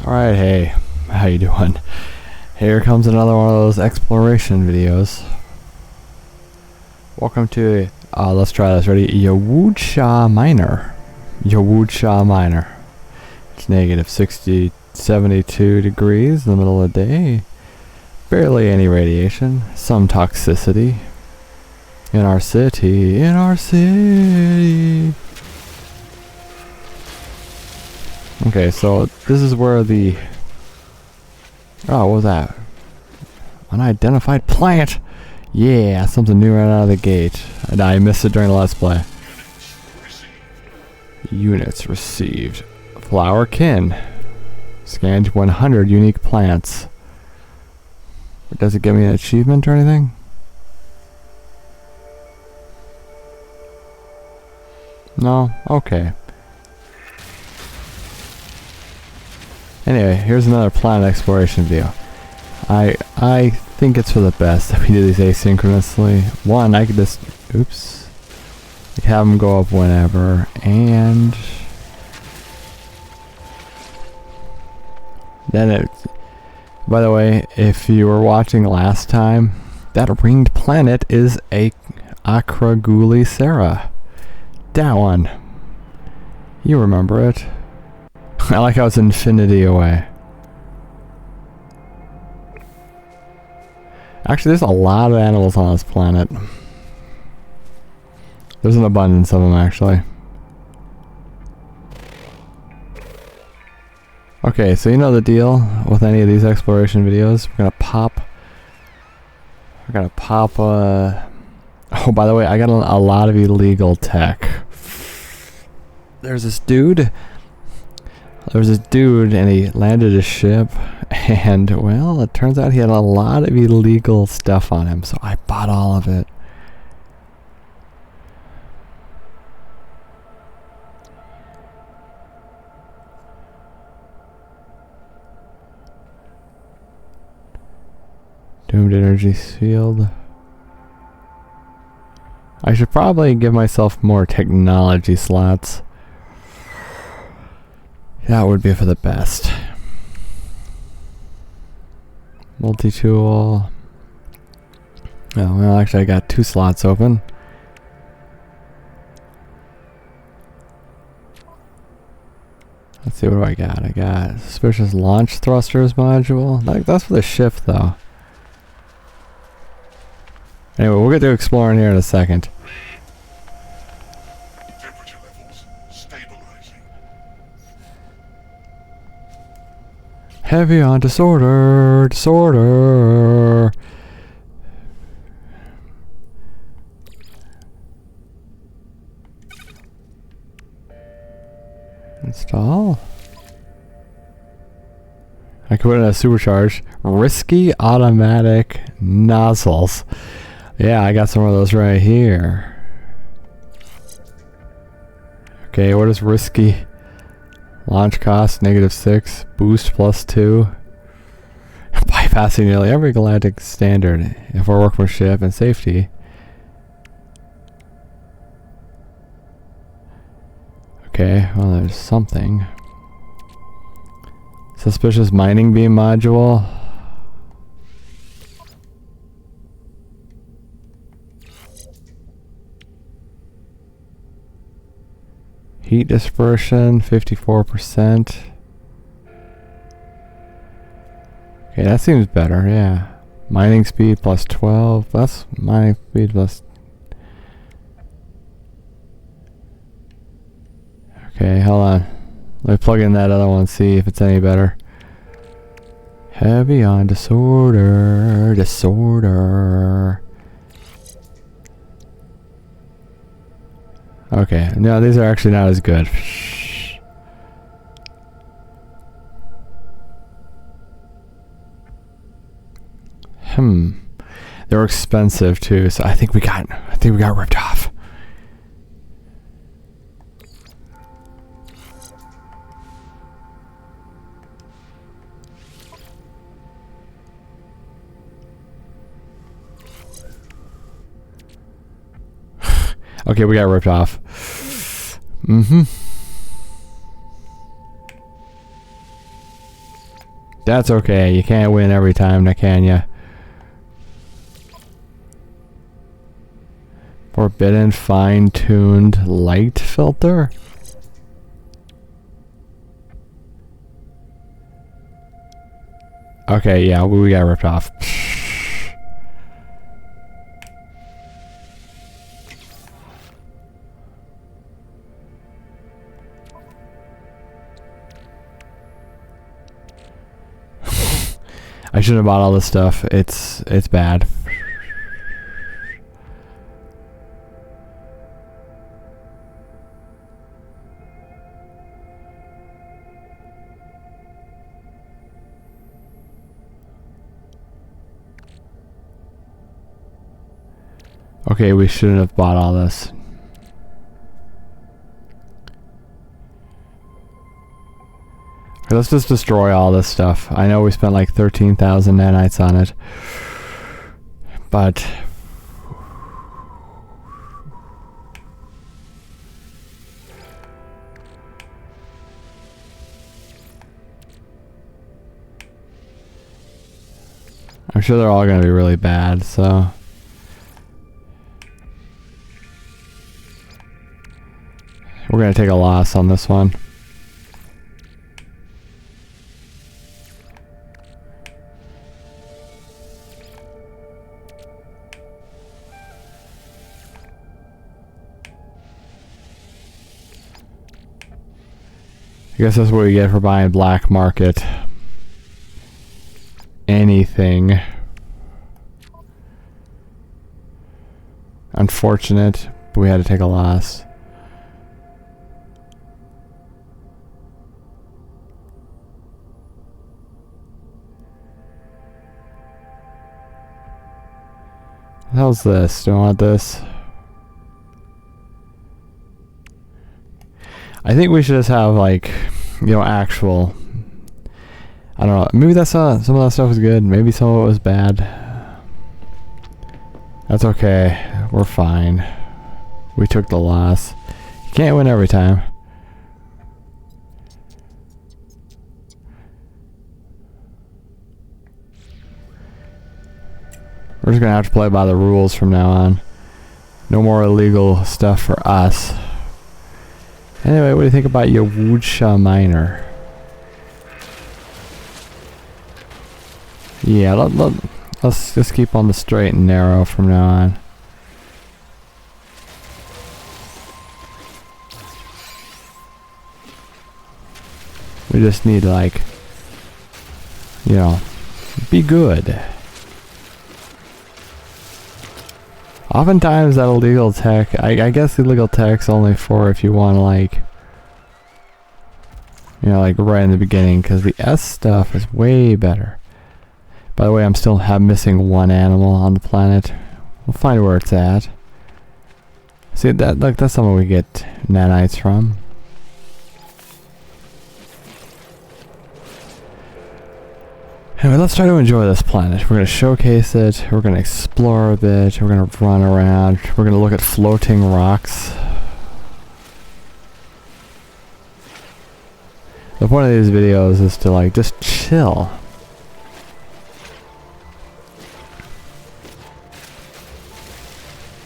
Alright, hey, how you doing? Here comes another one of those exploration videos. Welcome to, let's try this, ready? Yuwoodsha Minor. Yuwoodsha Minor. It's negative 72 degrees in the middle of the day. Barely any radiation. Some toxicity. In our city. Okay, so this is where the... Oh, what was that? Unidentified plant! Yeah, something new right out of the gate. I missed it during the Let's Play. Units received. Flower kin. Scanned 100 unique plants. Does it give me an achievement or anything? No? Okay. Anyway, here's another planet exploration video. I think it's for the best that we do these asynchronously. One, I could just... Oops. I could have them go up whenever, and... Then it... By the way, if you were watching last time, that ringed planet is a Acragulicera. That one. You remember it. I like how it's infinity away. Actually, there's a lot of animals on this planet. There's an abundance of them, actually. Okay, so you know the deal with any of these exploration videos. We're gonna pop, oh, by the way, I got a lot of illegal tech. There's this dude. There was this dude, and he landed his ship, and, well, it turns out he had a lot of illegal stuff on him, so I bought all of it. Doomed energy field. I should probably give myself more technology slots. That would be for the best. Multi-tool. Oh, well, actually I got 2 slots open. Let's see, what do I got? I got suspicious launch thrusters module. That's for the ship, though. Anyway, we'll get to exploring here in a second. Temperature levels stabilizing. Heavy on disorder. Install. I could put in a supercharge. Risky automatic nozzles. Yeah, I got some of those right here. Okay, what is risky? Launch cost, -6. Boost, +2. Bypassing nearly every galactic standard for workmanship and safety. Okay, well, there's something. Suspicious mining beam module. Heat dispersion, 54%. Okay, that seems better, yeah. Mining speed +12. That's mining speed plus... Okay, hold on. Let me plug in that other one, see if it's any better. Heavy on disorder. Okay, no, these are actually not as good. They're expensive too, so I think we got ripped off. Okay, we got ripped off. That's okay. You can't win every time, now can ya? Forbidden fine-tuned light filter? Okay, yeah, we got ripped off. I shouldn't have bought all this stuff. It's bad. Okay, we shouldn't have bought all this. Okay, let's just destroy all this stuff. I know we spent like 13,000 nanites on it. But... I'm sure they're all going to be really bad, so... We're going to take a loss on this one. I guess that's what we get for buying black market anything. Unfortunate, but we had to take a loss. What the hell's this? Do I want this? I think we should just have, like, you know, actual... I don't know. Maybe that's some of that stuff was good. Maybe some of it was bad. That's okay. We're fine. We took the loss. You can't win every time. We're just gonna have to play by the rules from now on. No more illegal stuff for us. Anyway, what do you think about Yuwoodsha miner? Yeah, let's just keep on the straight and narrow from now on. We just need to, like, you know, be good. Oftentimes that illegal tech, I guess illegal tech's only for if you want to, like, you know, like right in the beginning, because the S stuff is way better. By the way, I'm still missing one animal on the planet. We'll find where it's at. See, that's somewhere we get nanites from. Anyway, let's try to enjoy this planet. We're going to showcase it, we're going to explore a bit, we're going to run around, we're going to look at floating rocks. The point of these videos is to, like, just chill.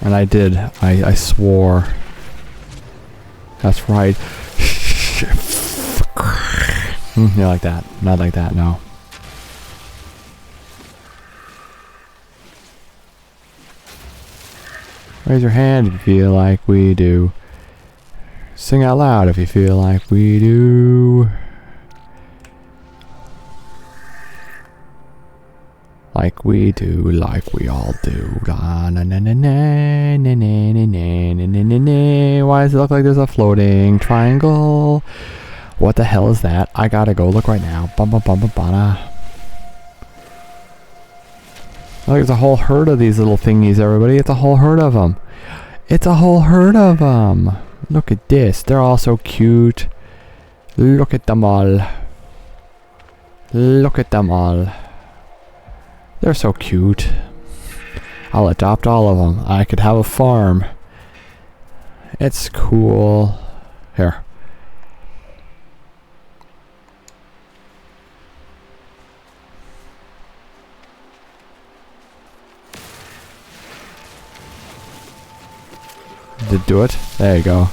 And I did. I swore. That's right. Yeah, like that. Not like that, no. Raise your hand if you feel like we do. Sing out loud if you feel like we do. Like we do, like we all do. Na na na na na na na na na na na. Why does it look like there's a floating triangle? What the hell is that? I gotta go look right now. Bum bum bum bum bada. Look, there's a whole herd of these little thingies, everybody. It's a whole herd of them. It's a whole herd of them. Look at this. They're all so cute. Look at them all. Look at them all. They're so cute. I'll adopt all of them. I could have a farm. It's cool. Here. Did it do it? There you go.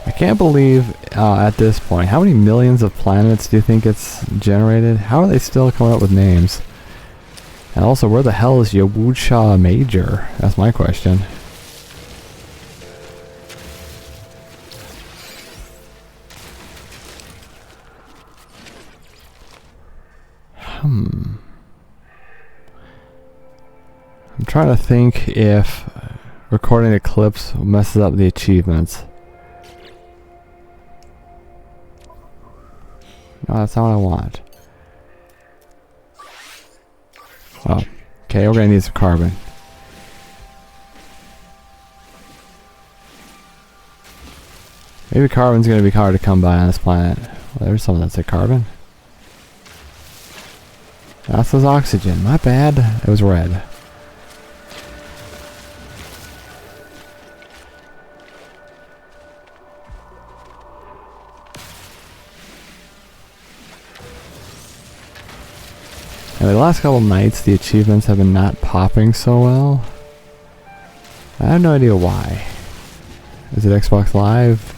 I can't believe at this point, how many millions of planets do you think it's generated? How are they still coming up with names? And also, where the hell is Yuwoodsha Major? That's my question. I'm trying to think if recording a clips messes up the achievements. No, that's not what I want. Oh, okay, we're gonna need some carbon. Maybe carbon's gonna be hard to come by on this planet. Well, there's something that said carbon. That says oxygen. My bad. It was red. And the last couple nights, the achievements have been not popping so well. I have no idea why. Is it Xbox Live?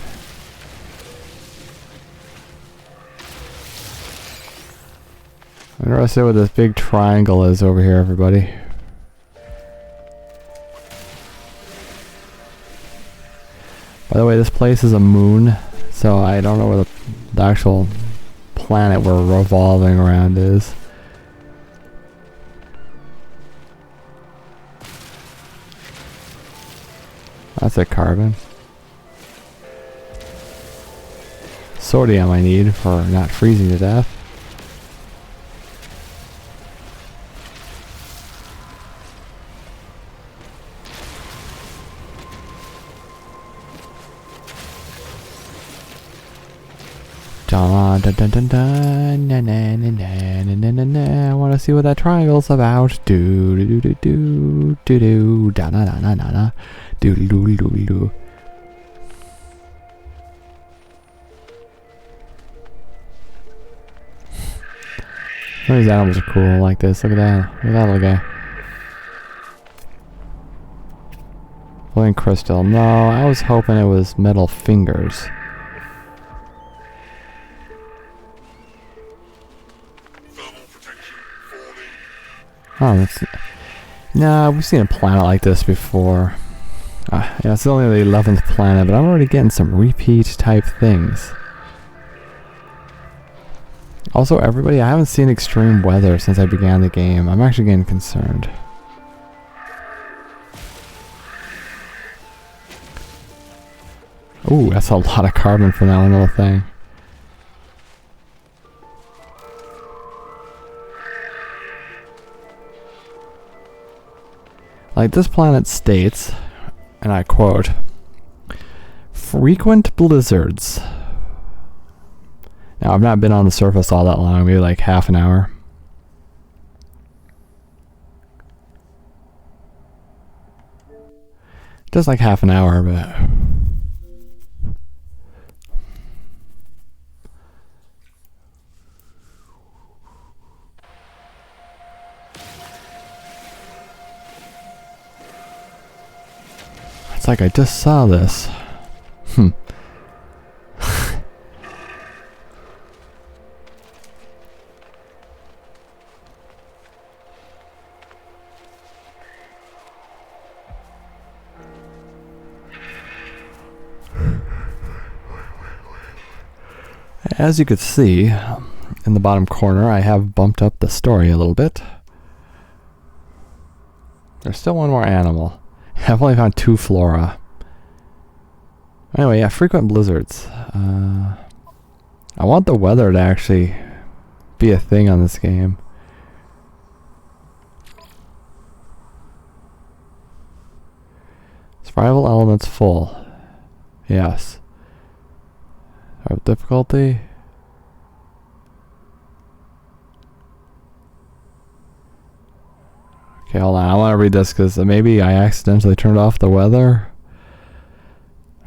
I'm interested what this big triangle is over here, everybody. By the way, this place is a moon, so I don't know where the actual planet we're revolving around is. That's a carbon. Sodium I need for not freezing to death. Dun dun dun dun dun na na na na na na na. I want to see what that triangle's about. Do do do do do do da na na na na na do do do do do. Some of these animals are cool like this. Look at that. Look at that little guy. Flowing crystal. No, I was hoping it was metal fingers. Oh, that's... Nah, we've seen a planet like this before. Yeah, it's only the 11th planet, but I'm already getting some repeat type things. Also, everybody, I haven't seen extreme weather since I began the game. I'm actually getting concerned. Ooh, that's a lot of carbon for that one little thing. Like this planet states, and I quote, frequent blizzards. Now, I've not been on the surface all that long, maybe like half an hour. Just like half an hour, but... It's like I just saw this. As you could see, in the bottom corner, I have bumped up the story a little bit. There's still one more animal. I've only found 2 flora. Anyway, yeah, frequent blizzards. I want the weather to actually be a thing on this game. Survival elements full. Yes. Difficulty? Okay, hold on. I want to read this because maybe I accidentally turned off the weather.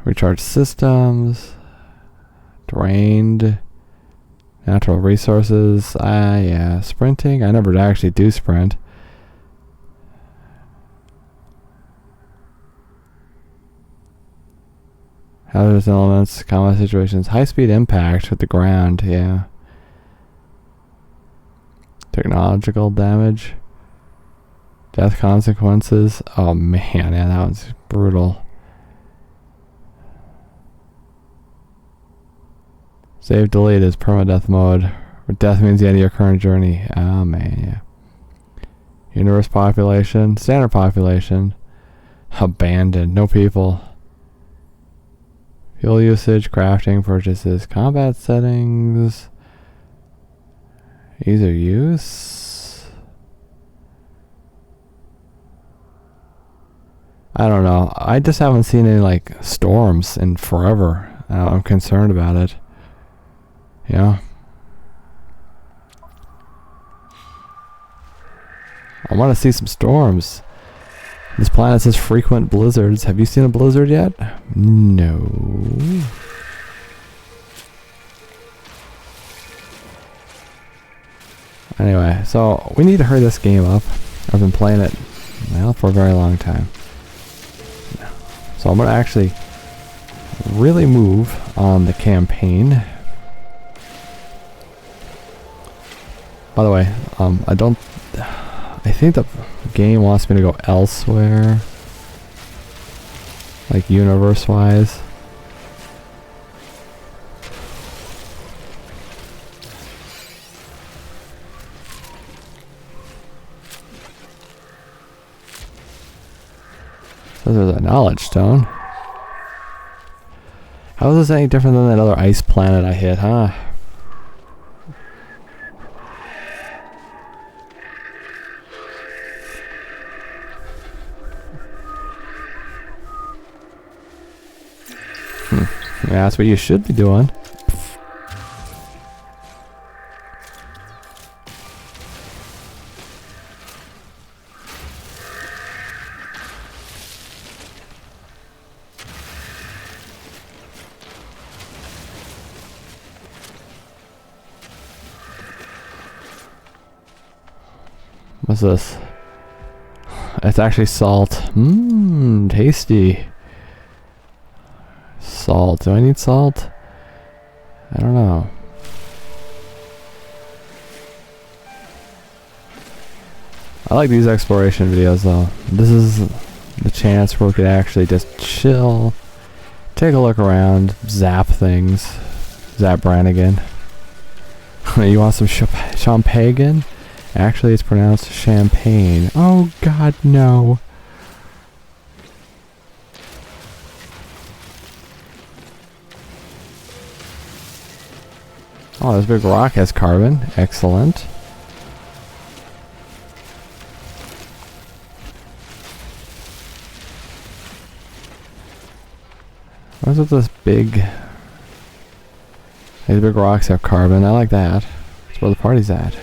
Recharge systems. Drained. Natural resources. Yeah. Sprinting. I never actually do sprint. Hazardous elements, combat situations, high-speed impact with the ground, yeah. Technological damage. Death consequences. Oh man, yeah, that one's brutal. Save delete is permadeath mode, where death means the end of your current journey. Oh man, yeah. Universe population, standard population. Abandoned, no people. Fuel usage, crafting, purchases, combat settings. Ease of use. I don't know. I just haven't seen any like storms in forever. I'm concerned about it. Yeah. I want to see some storms. This planet says frequent blizzards. Have you seen a blizzard yet? No. Anyway, so we need to hurry this game up. I've been playing it, well, for a very long time. So I'm going to actually really move on the campaign. By the way, I think the game wants me to go elsewhere, like universe-wise. So there's a knowledge stone. How is this any different than that other ice planet I hit, huh? Yeah, that's what you should be doing. What's this? It's actually salt. Mmm, tasty. Salt. Do I need salt? I don't know. I like these exploration videos though. This is the chance where we could actually just chill, take a look around, zap things. Zap Brannigan. You want some champagne? Actually, it's pronounced champagne. Oh god, no. Oh, this big rock has carbon. Excellent. What's with this big... These big rocks have carbon. I like that. That's where the party's at.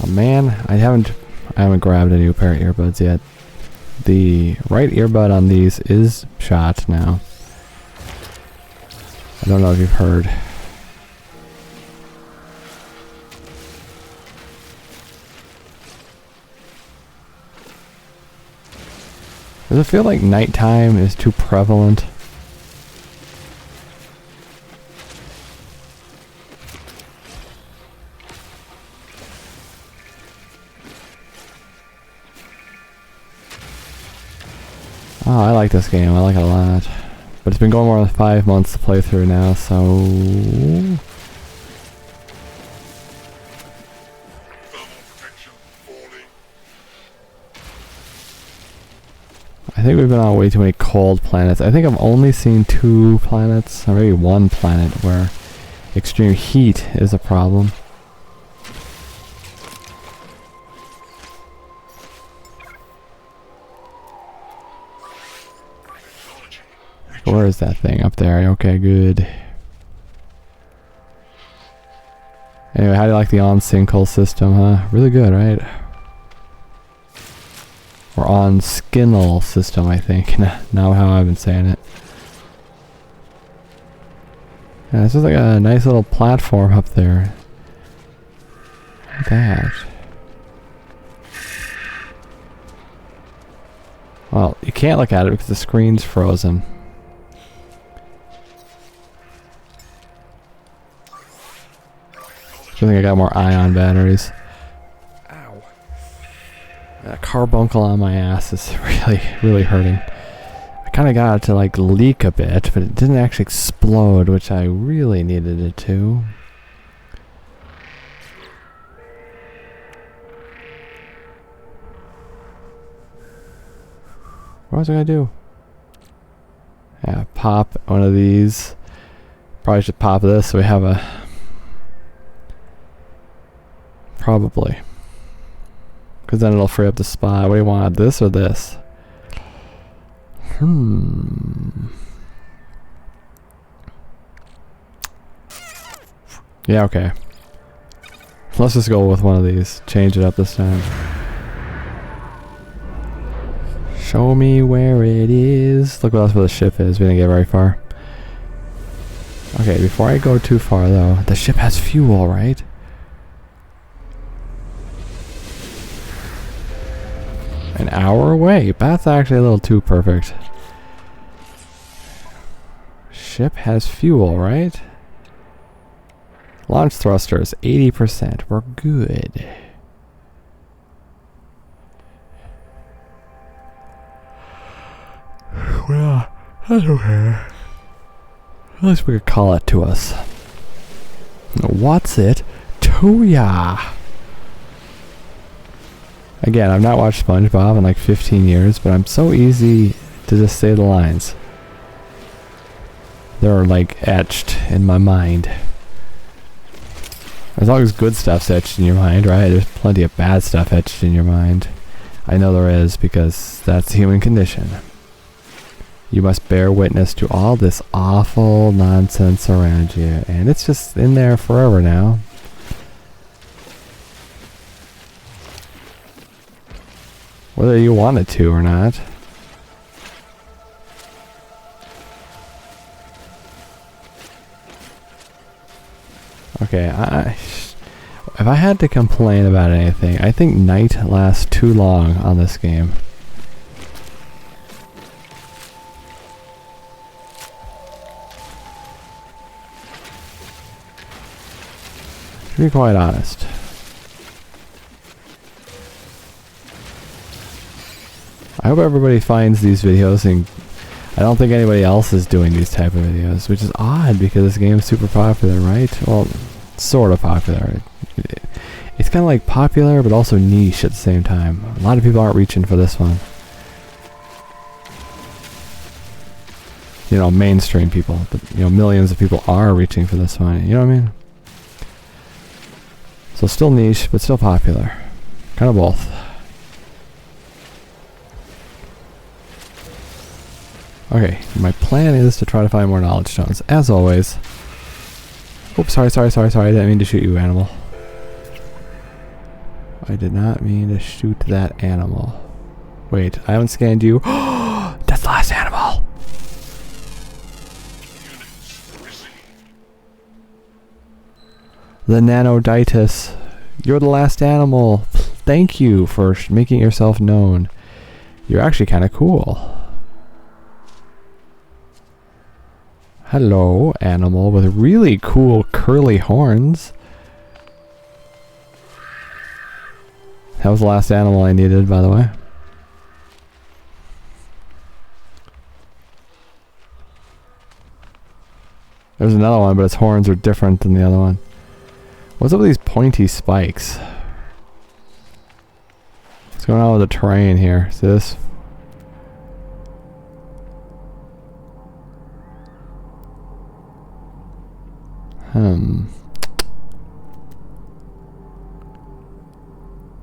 Oh man, I haven't grabbed a new pair of earbuds yet. The right earbud on these is shot now. I don't know if you've heard. Does it feel like nighttime is too prevalent? Oh, I like this game. I like it a lot. But it's been going more than 5 months to play through now, so... I think we've been on way too many cold planets. I think I've only seen 2 planets, or maybe 1 planet, where extreme heat is a problem. Where is that thing? Up there. Okay, good. Anyway, how do you like the on-sinkhole system, huh? Really good, right? Or on-skinnle system, I think. Now how I've been saying it. Yeah, this is like a nice little platform up there. Look at that. Well, you can't look at it because the screen's frozen. I think I got more ion batteries. Ow. That carbuncle on my ass is really hurting. I kind of got it to like leak a bit, but it didn't actually explode, which I really needed it to. What was I gonna do? Yeah, pop one of these. Probably should pop this so we have a... Probably. Because then it'll free up the spot. What do you want? This or this? Yeah, okay. Let's just go with one of these. Change it up this time. Show me where it is. Look what else where the ship is. We didn't get very far. Okay, before I go too far though, the ship has fuel, right? An hour away. That's actually a little too perfect. Ship has fuel, right? Launch thrusters, 80%. We're good. Well, that's okay. At least we could call it to us. What's it to ya? Again, I've not watched SpongeBob in like 15 years, but I'm so easy to just say the lines. They're like etched in my mind. As long as good stuff's etched in your mind, right? There's plenty of bad stuff etched in your mind. I know there is, because that's the human condition. You must bear witness to all this awful nonsense around you, and it's just in there forever now. Whether you want it to or not. Okay, if I had to complain about anything, I think night lasts too long on this game. To be quite honest. I hope everybody finds these videos, and I don't think anybody else is doing these type of videos, which is odd because this game is super popular, right? Well, sort of popular. It's kind of like popular, but also niche at the same time. A lot of people aren't reaching for this one. You know, mainstream people, but you know, millions of people are reaching for this one. You know what I mean? So still niche, but still popular. Kind of both. Okay, my plan is to try to find more knowledge stones, as always. Oops, sorry, I didn't mean to shoot you, animal. I did not mean to shoot that animal. Wait, I haven't scanned you. That's the last animal! The Nanoditis. You're the last animal. Thank you for making yourself known. You're actually kind of cool. Hello, animal with really cool curly horns. That was the last animal I needed, by the way. There's another one, but its horns are different than the other one. What's up with these pointy spikes? What's going on with the terrain here? See this?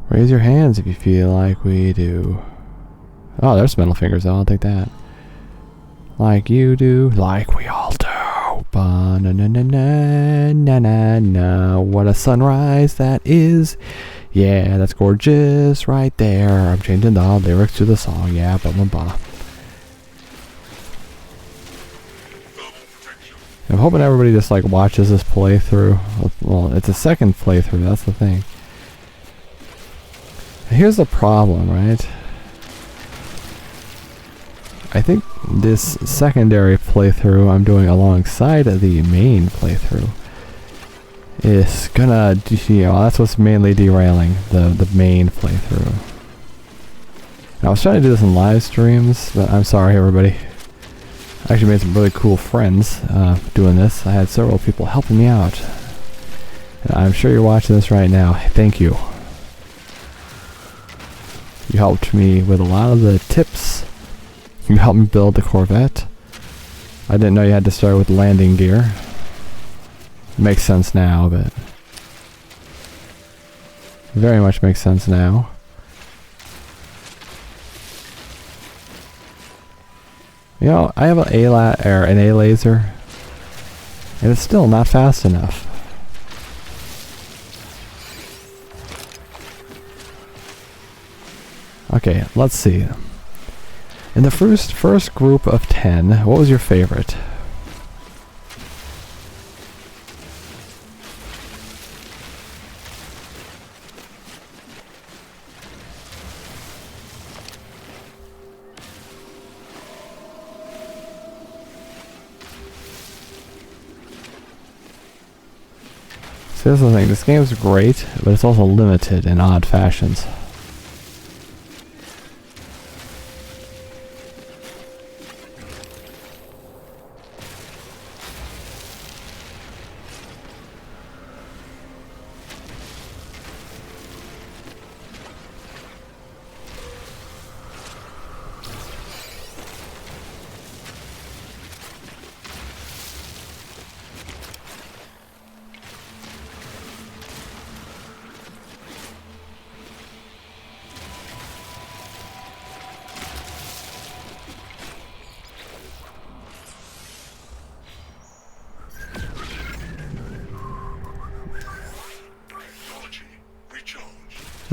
Raise your hands if you feel like we do. Oh, there's middle fingers. I'll take that. Like you do, like we all do. Ba na na na na na na na. What a sunrise that is. Yeah, that's gorgeous right there. I'm changing the lyrics to the song. Yeah, blah blah blah. I'm hoping everybody just like watches this playthrough. Well, it's a second playthrough, that's the thing. Here's the problem, right? I think this secondary playthrough I'm doing alongside the main playthrough is gonna, you know, that's what's mainly derailing the main playthrough. And I was trying to do this in live streams, but I'm sorry everybody. I actually made some really cool friends doing this. I had several people helping me out. And I'm sure you're watching this right now. Thank you. You helped me with a lot of the tips. You helped me build the Corvette. I didn't know you had to start with landing gear. Makes sense now, but very much makes sense now. You know, I have an A laser, and it's still not fast enough. Okay, let's see. In the first group of 10, what was your favorite? See, this is the thing. This game's great, but it's also limited in odd fashions.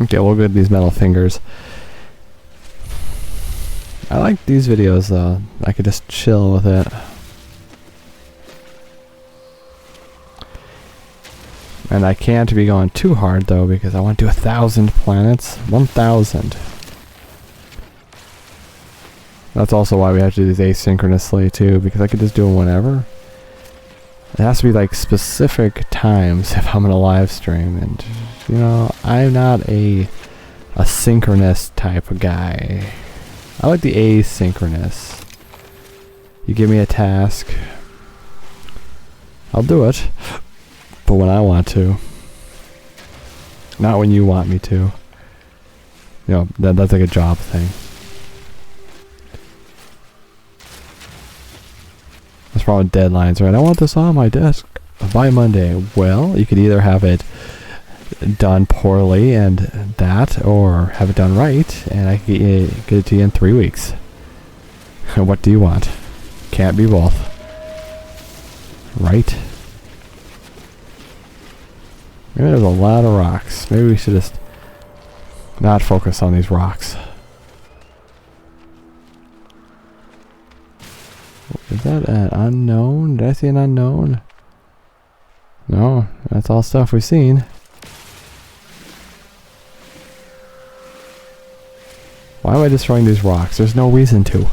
Okay, we'll get these metal fingers. I like these videos though. I could just chill with it. And I can't be going too hard though because I want to do 1,000 planets. 1,000. That's also why we have to do these asynchronously too, because I could just do them whenever. It has to be like specific times if I'm gonna live stream, and you know, I'm not a synchronous type of guy. I like the asynchronous. You give me a task, I'll do it, but when I want to, not when you want me to. You know, that's like a job thing. That's probably deadlines, right? I want this on my desk by Monday. Well, you could either have it done poorly and that, or have it done right and I can get it to you in 3 weeks. What do you want? Can't be both. Right? Maybe there's a lot of rocks. Maybe we should just not focus on these rocks. Is that an unknown? Did I see an unknown? No, that's all stuff we've seen. Why am I destroying these rocks? There's no reason to.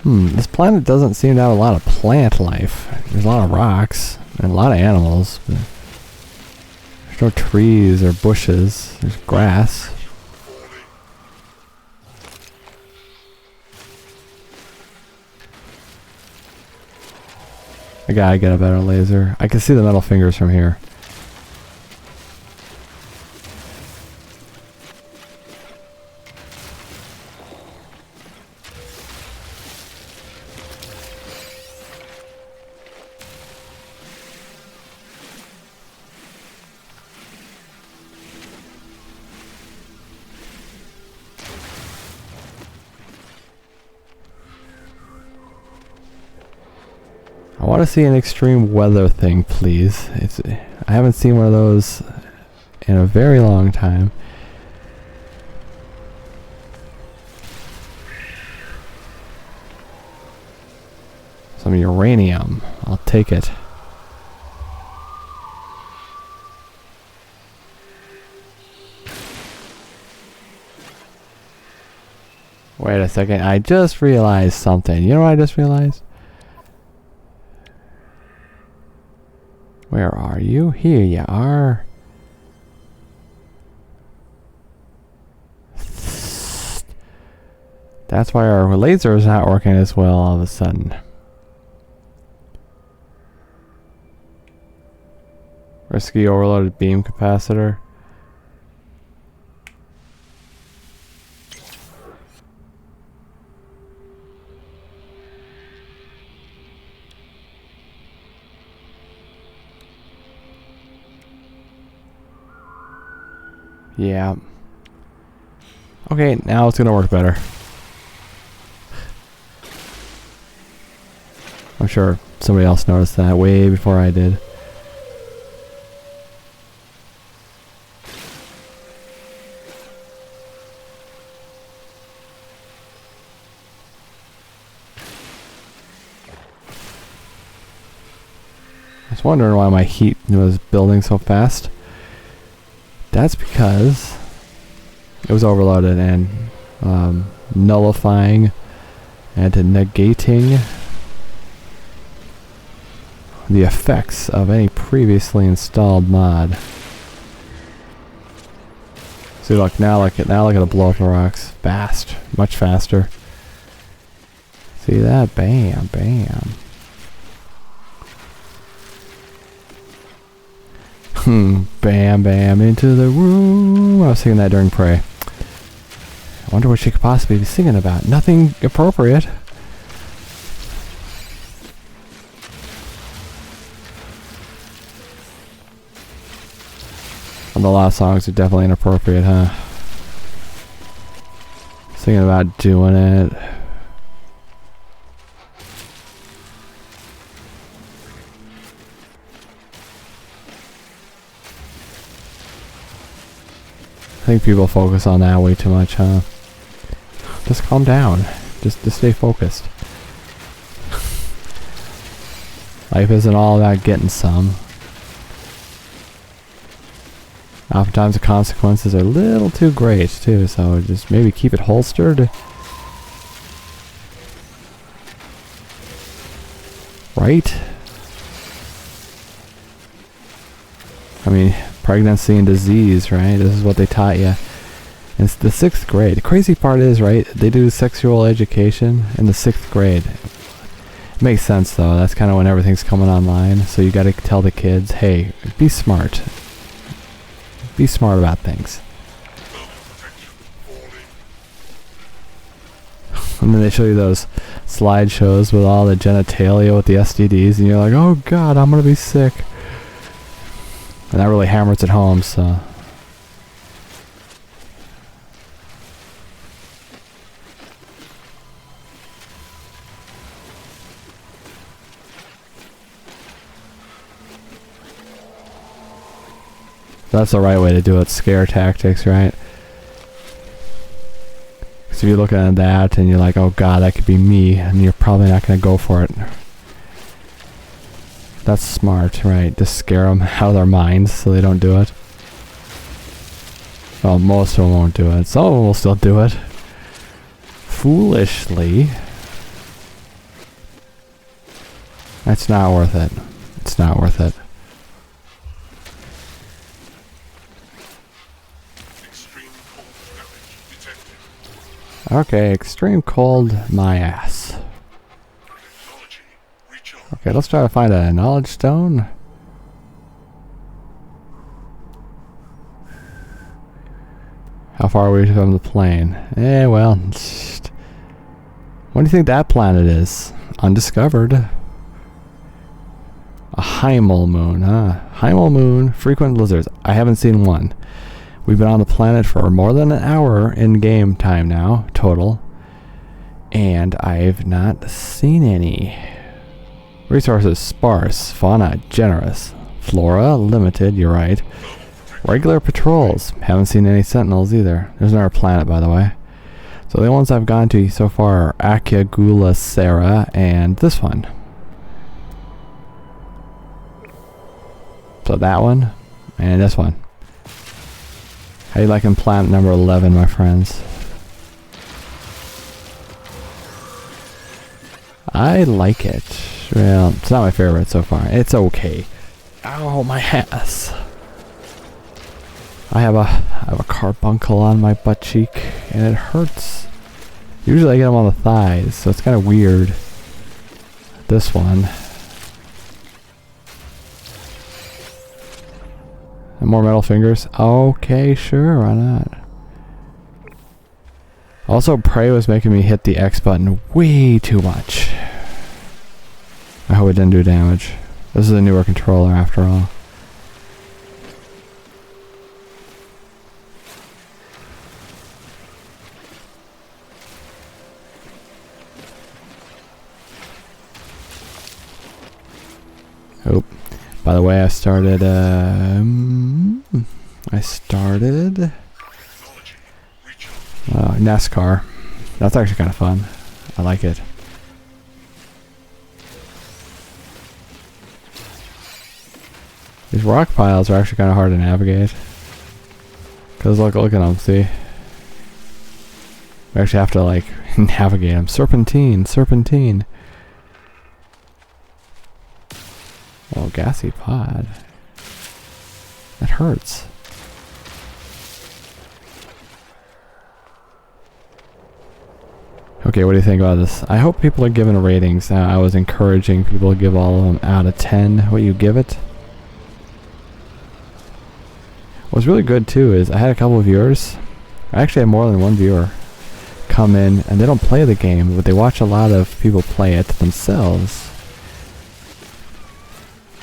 This planet doesn't seem to have a lot of plant life. There's a lot of rocks and a lot of animals, but there's no trees or bushes. There's grass. I gotta get a better laser. I can see the metal fingers from here. I want to see an extreme weather thing, please. I haven't seen one of those in a very long time. Some uranium. I'll take it. Wait a second, I just realized something. You know what I just realized? Where are you? Here you are. That's why our laser is not working as well all of a sudden. Risky overloaded beam capacitor. Yeah. Okay, now it's gonna work better. I'm sure somebody else noticed that way before I did. I was wondering why my heat was building so fast. That's because it was overloaded and nullifying and negating the effects of any previously installed mod. See, look now, look at it blow up the rocks fast, much faster. See that? Bam, bam. Bam, bam, into the room. I was singing that during Prey. I wonder what she could possibly be singing about. Nothing appropriate. And the last songs are definitely inappropriate, huh? Singing about doing it. I think people focus on that way too much, huh? Just calm down. Just stay focused. Life isn't all about getting some. Oftentimes the consequences are a little too great too, so just maybe keep it holstered. Right? I mean, pregnancy and disease, right? This is what they taught you. And it's the 6th grade. The crazy part is, right, they do sexual education in the 6th grade. It makes sense though. That's kind of when everything's coming online. So you got to tell the kids, hey, be smart. Be smart about things. And then they show you those slideshows with all the genitalia with the STDs, and you're like, oh god, I'm gonna be sick. And that really hammers it home, so. That's the right way to do it, scare tactics, right? Because if you're looking at that and you're like, oh god, that could be me, and you're probably not going to go for it. That's smart, right? Just scare them out of their minds so they don't do it. Well, most of them won't do it. Some of them will still do it. Foolishly. That's not worth it. It's not worth it. Okay, extreme cold, my ass. Okay, let's try to find a knowledge stone. How far are we from the plane? Eh, well, what do you think that planet is? Undiscovered. A Heimel moon, huh? Heimel moon, frequent blizzards. I haven't seen one. We've been on the planet for more than an hour in game time now, total. And I've not seen any. Resources sparse, fauna generous, flora limited, you're right. Regular patrols, haven't seen any sentinels either. There's another planet, by the way. So the ones I've gone to so far are Akagula Serra and this one. So that one, and this one. How you liking planet number 11, my friends? I like it. Well, it's not my favorite so far. It's okay. Ow, my ass. I have a carbuncle on my butt cheek, and it hurts. Usually I get them on the thighs, so it's kind of weird. This one. And more metal fingers. Okay, sure, why not? Also, Prey was making me hit the X button way too much. I hope it didn't do damage. This is a newer controller after all. Oh, by the way, I started NASCAR. That's actually kind of fun. I like it. These rock piles are actually kind of hard to navigate. Cause look at them, see? We actually have to like navigate them. Serpentine, serpentine. Oh, gassy pod. That hurts. Okay, what do you think about this? I hope people are giving ratings. I was encouraging people to give all of them out of 10. What you give it? What's really good too is I had a couple of viewers. I actually had more than one viewer come in, and they don't play the game, but they watch a lot of people play it themselves.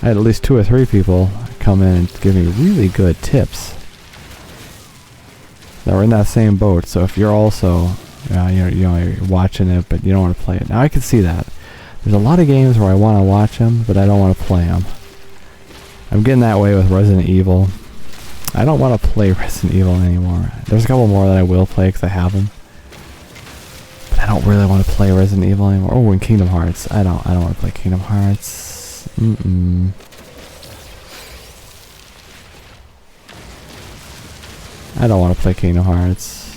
I had at least 2 or 3 people come in and give me really good tips that were in that same boat. So if you're also, you're watching it, but you don't want to play it. Now I can see that. There's a lot of games where I want to watch them, but I don't want to play them. I'm getting that way with Resident Evil. I don't want to play Resident Evil anymore. There's a couple more that I will play because I have them, but I don't really want to play Resident Evil anymore. Oh, and Kingdom Hearts. I don't want to play Kingdom Hearts. I don't want to play Kingdom Hearts.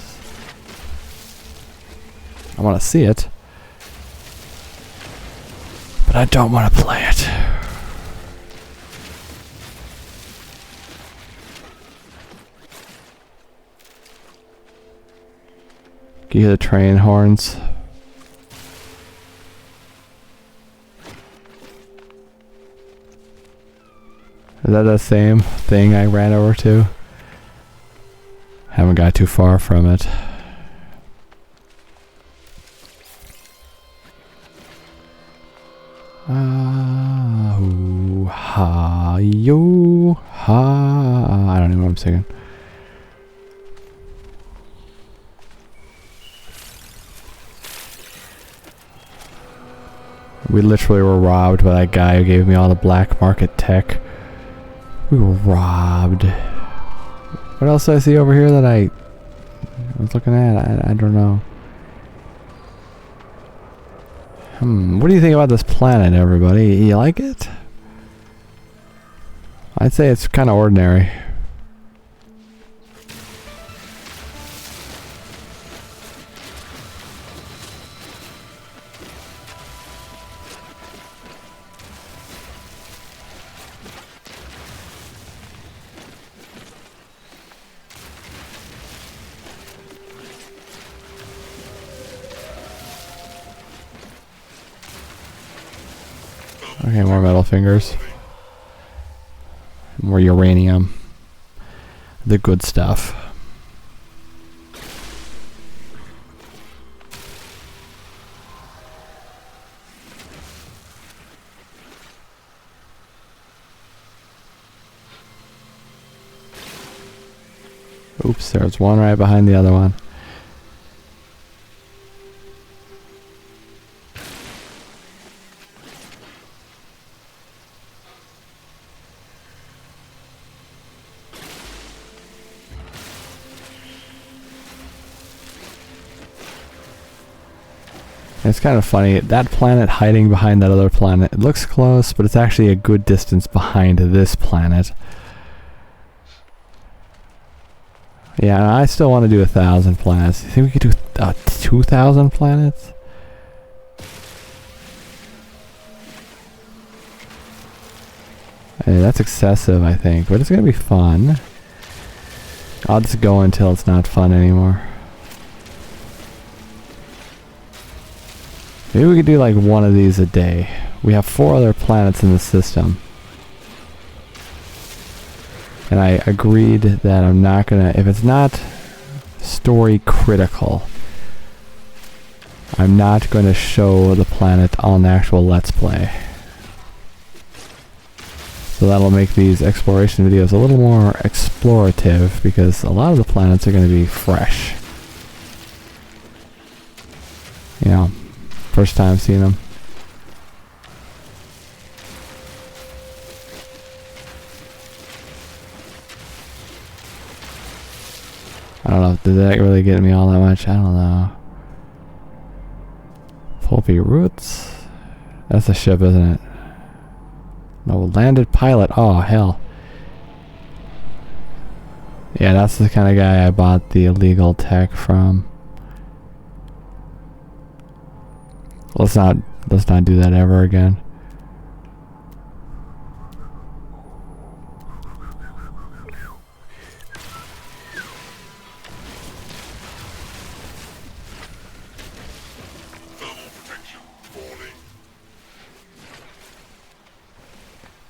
I want to see it, but I don't want to play it. Can you hear the train horns? Is that the same thing I ran over to? Haven't got too far from it. Ha, yo, ha. I don't even know what I'm singing. We literally were robbed by that guy who gave me all the black market tech. We were robbed. What else do I see over here that I was looking at? I don't know. What do you think about this planet, everybody? You like it? I'd say it's kind of ordinary. Okay, more metal fingers. More uranium. The good stuff. Oops, there's one right behind the other one. It's kind of funny. That planet hiding behind that other planet, it looks close, but it's actually a good distance behind this planet. Yeah, I still want to do 1,000 planets. You think we could do 2,000 planets? Hey, that's excessive, I think, but it's gonna be fun. I'll just go until it's not fun anymore. Maybe we could do like one of these a day. We have 4 other planets in the system. And I agreed that I'm not gonna, if it's not story critical, I'm not gonna show the planet on the actual Let's Play. So that'll make these exploration videos a little more explorative, because a lot of the planets are gonna be fresh. You know, first time seeing them. I don't know, did that really get me all that much? I don't know. Pulpy Roots? That's a ship, isn't it? No, landed pilot. Oh, hell. Yeah, that's the kind of guy I bought the illegal tech from. Let's not do that ever again.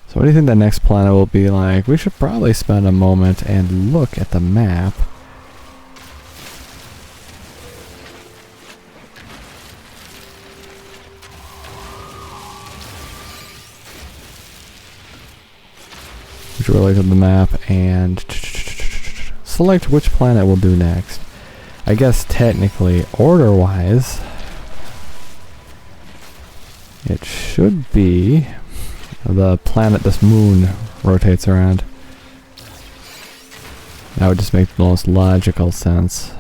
So what do you think the next planet will be like? We should probably spend a moment and look at the map. We should look at the map and select which planet we'll do next. I guess technically, order-wise, it should be the planet this moon rotates around. That would just make the most logical sense.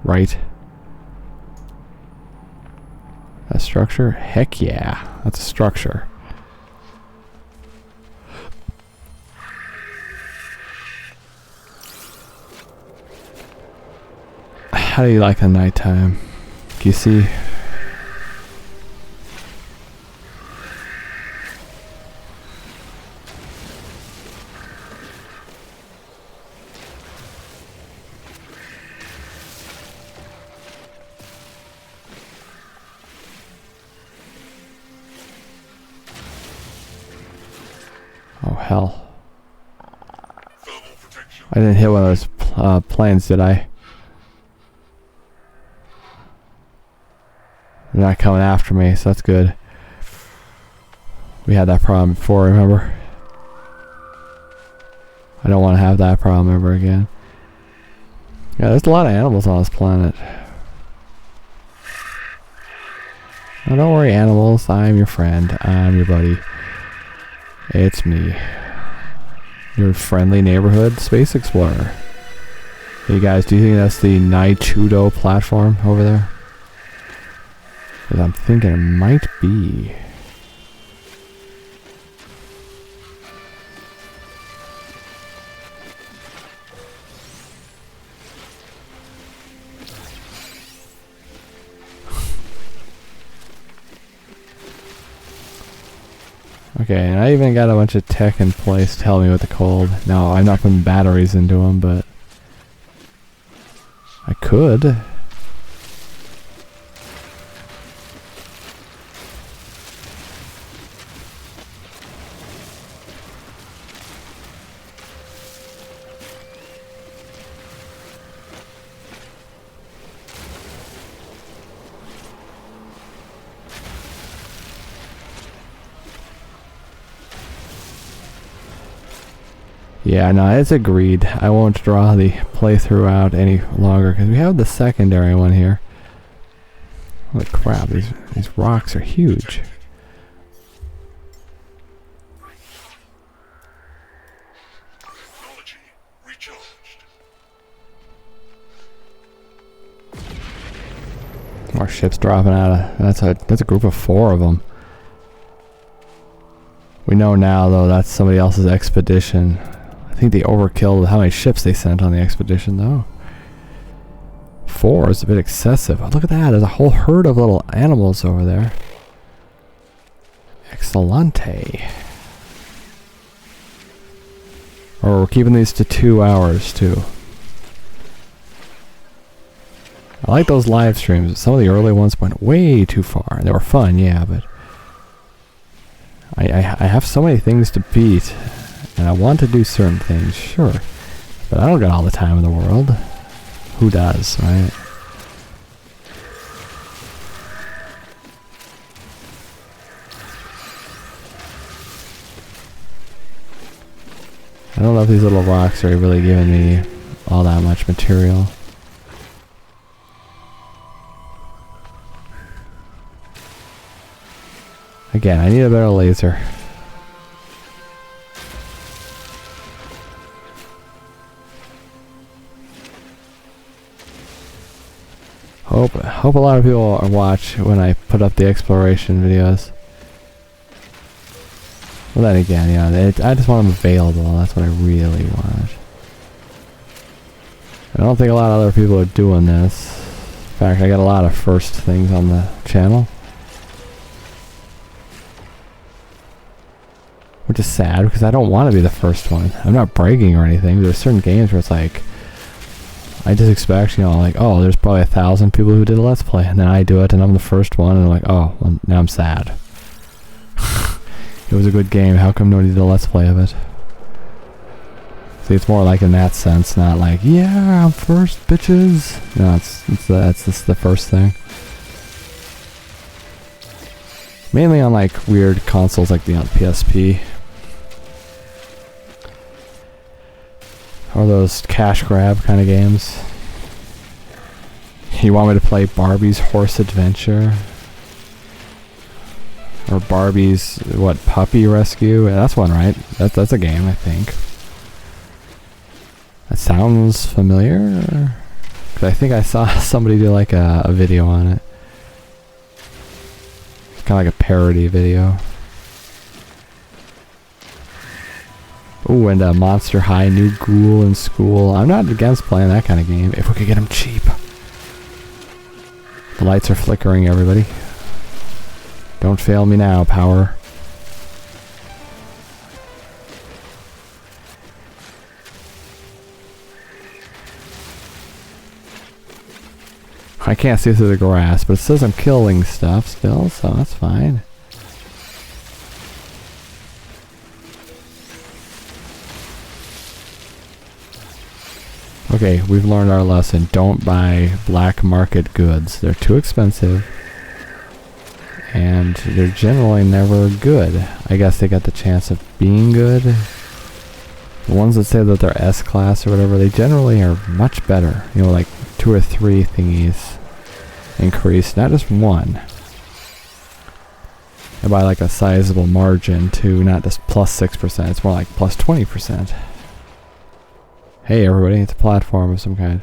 Right? A structure? Heck yeah, that's a structure. How do you like the nighttime? Can you see? Oh hell. I didn't hit one of those planes, did I? They're not coming after me, so that's good. We had that problem before, remember? I don't want to have that problem ever again. Yeah, there's a lot of animals on this planet. Oh, don't worry, animals. I'm your friend. I'm your buddy. It's me. Your friendly neighborhood space explorer. Hey guys, do you think that's the Naichudo platform over there? Because I'm thinking it might be. Okay, and I even got a bunch of tech in place to help me with the cold. Now, I'm not putting batteries into them, but I could. Yeah, no, it's agreed. I won't draw the playthrough out any longer because we have the secondary one here. Holy crap, these rocks are huge. Technology recharged. More ships dropping out of... That's a group of 4 of them. We know now, though, that's somebody else's expedition. I think they overkilled how many ships they sent on the expedition, though. 4 is a bit excessive. Oh, look at that. There's a whole herd of little animals over there. Excellente. Or we're keeping these to 2 hours, too. I like those live streams. Some of the early ones went way too far. They were fun, yeah, but... I have so many things to beat. And I want to do certain things, sure. But I don't got all the time in the world. Who does, right? I don't know if these little rocks are really giving me all that much material. Again, I need a better laser. Hope a lot of people watch when I put up the exploration videos. Well, then again, yeah, I just want them available. That's what I really want. I don't think a lot of other people are doing this. In fact, I got a lot of first things on the channel. Which is sad, because I don't want to be the first one. I'm not bragging or anything. There's certain games where it's like... I just expect, like, oh, there's probably 1,000 people who did a Let's Play, and then I do it, and I'm the first one, and I'm like, oh, well, now I'm sad. It was a good game, how come nobody did a Let's Play of it? See, it's more like in that sense, not like, yeah, I'm first, bitches. No, it's just the first thing. Mainly on, like, weird consoles like the PSP. Or those cash grab kind of games. You want me to play Barbie's Horse Adventure? Or Barbie's, what, Puppy Rescue? Yeah, that's one, right? That's a game, I think. That sounds familiar. 'Cause I think I saw somebody do like a video on it. It's kind of like a parody video. Ooh, and Monster High, New Ghoul in School. I'm not against playing that kind of game, if we could get them cheap. The lights are flickering, everybody. Don't fail me now, power. I can't see through the grass, but it says I'm killing stuff still, so that's fine. Okay, we've learned our lesson. Don't buy black market goods. They're too expensive. And they're generally never good. I guess they got the chance of being good. The ones that say that they're S-class or whatever, they generally are much better. You know, like 2 or 3 thingies increase, not just one. And by like a sizable margin too, not just plus 6%, it's more like plus 20%. Hey everybody, it's a platform of some kind.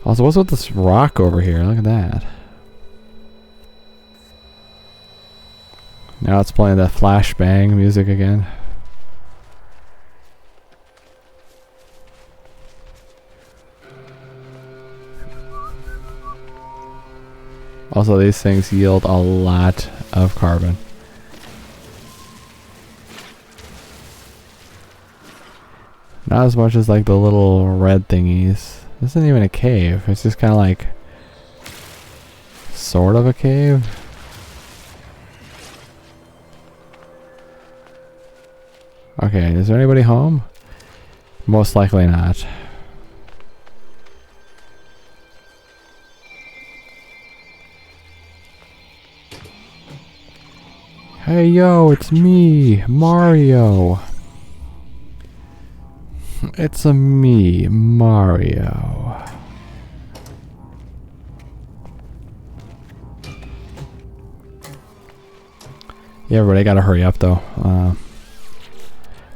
Also, what's with this rock over here? Look at that. Now it's playing the flashbang music again. Also, these things yield a lot of carbon. Not as much as like the little red thingies. This isn't even a cave. It's just kind of like sort of a cave. Okay, is there anybody home? Most likely not. Hey yo, it's me, Mario. It's a me, Mario. Yeah, everybody gotta hurry up though.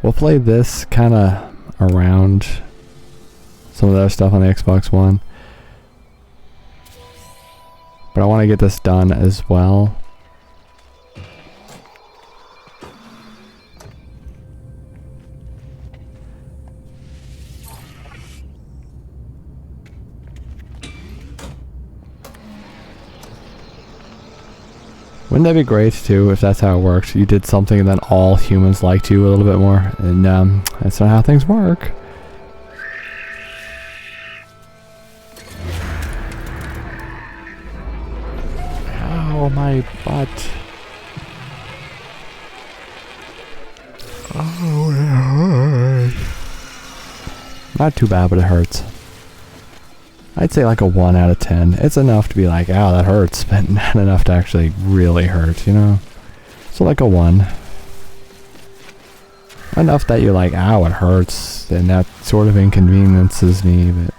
We'll play this kind of around some of the other stuff on the Xbox One. But I want to get this done as well. Wouldn't that be great too if that's how it worked? You did something and then all humans liked you a little bit more, and that's not how things work. Ow, my butt. Oh, it hurts. Not too bad, but it hurts. I'd say like a 1 out of 10. It's enough to be like, ow, that hurts, but not enough to actually really hurt, you know? So like a 1. Enough that you're like, ow, it hurts, and that sort of inconveniences me, but...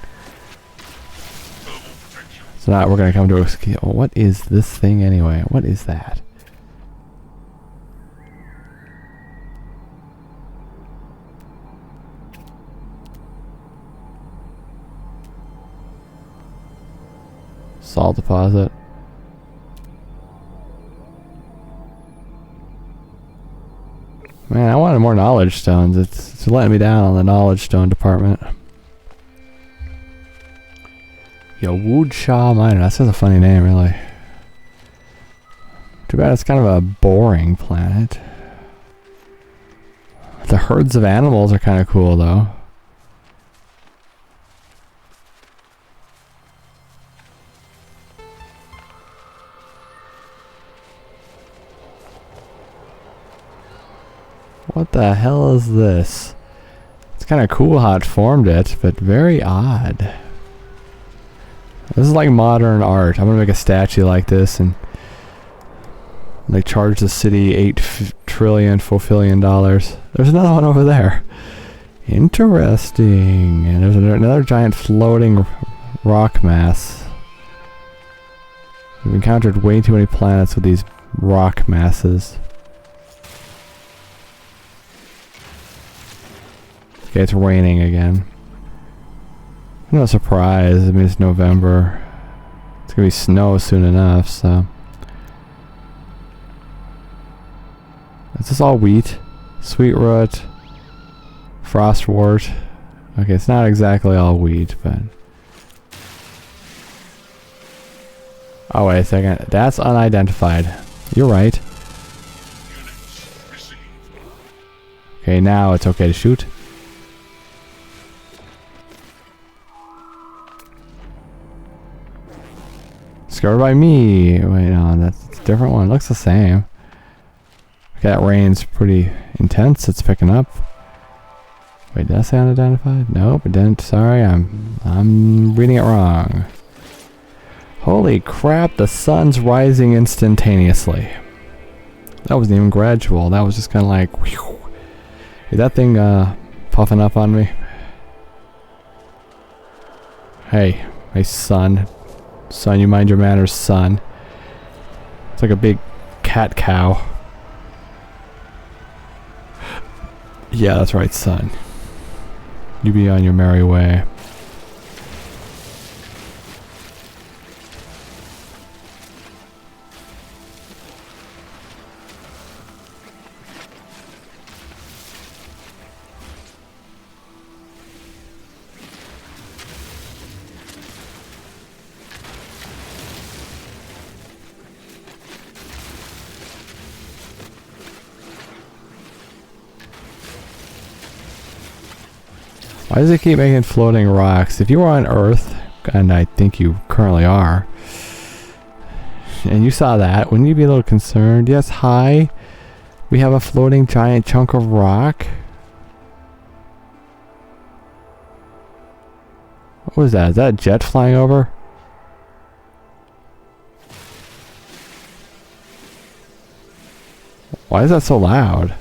So now we're gonna come to a scale. What is this thing anyway? What is that? Salt deposit. Man, I wanted more knowledge stones. It's letting me down on the knowledge stone department. Yuwoodsha miner. That's just a funny name, really. Too bad it's kind of a boring planet. The herds of animals are kind of cool, though. What the hell is this? It's kind of cool how it formed it, but very odd. This is like modern art. I'm gonna make a statue like this, and they charge the city $8 trillion, $4 billion. There's another one over there. Interesting. And there's another giant floating rock mass. We've encountered way too many planets with these rock masses. Okay, it's raining again. No surprise. I mean, it's November. It's gonna be snow soon enough, so. Is this all wheat? Sweet root. Frostwort. Okay, it's not exactly all wheat, but. Oh, wait a second. That's unidentified. You're right. Okay, now it's okay to shoot. Discovered by me. Wait, no, that's a different one. It looks the same. Okay, that rain's pretty intense. It's picking up. Wait, did I say unidentified? Nope, it didn't. Sorry, I'm reading it wrong. Holy crap, the sun's rising instantaneously. That wasn't even gradual. That was just kind of like, whew. Is that thing puffing up on me? Hey, son. Son, you mind your manners, son. It's like a big cat cow. Yeah, that's right, son. You be on your merry way. Why does it keep making floating rocks? If you were on Earth, and I think you currently are, and you saw that, wouldn't you be a little concerned? Yes, hi. We have a floating giant chunk of rock. What was that? Is that a jet flying over? Why is that so loud?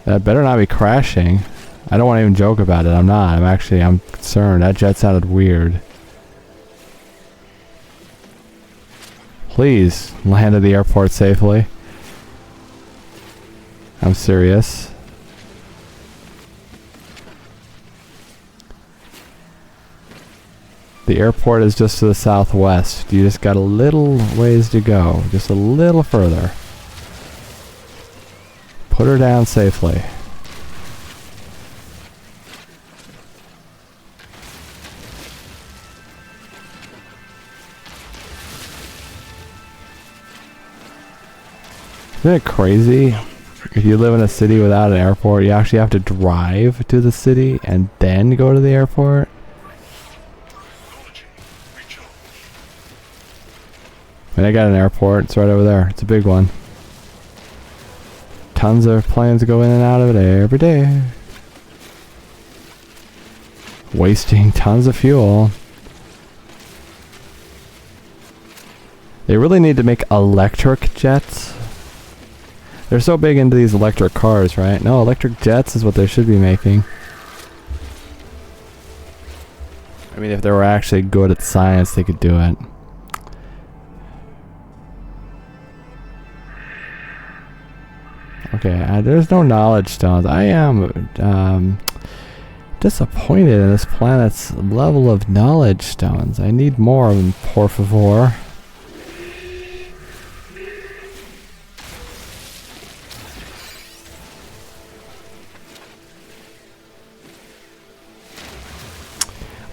That better not be crashing. I don't want to even joke about it. I'm not. I'm concerned. That jet sounded weird. Please land at the airport safely. I'm serious. The airport is just to the southwest. You just got a little ways to go. Just a little further. Put her down safely. Isn't it crazy? If you live in a city without an airport, you actually have to drive to the city and then go to the airport. And I got an airport, it's right over there. It's a big one. Tons of planes go in and out of it every day. Wasting tons of fuel. They really need to make electric jets. They're so big into these electric cars, right? No, electric jets is what they should be making. I mean, if they were actually good at science, they could do it. Okay, there's no knowledge stones. I am disappointed in this planet's level of knowledge stones. I need more of them, por favor.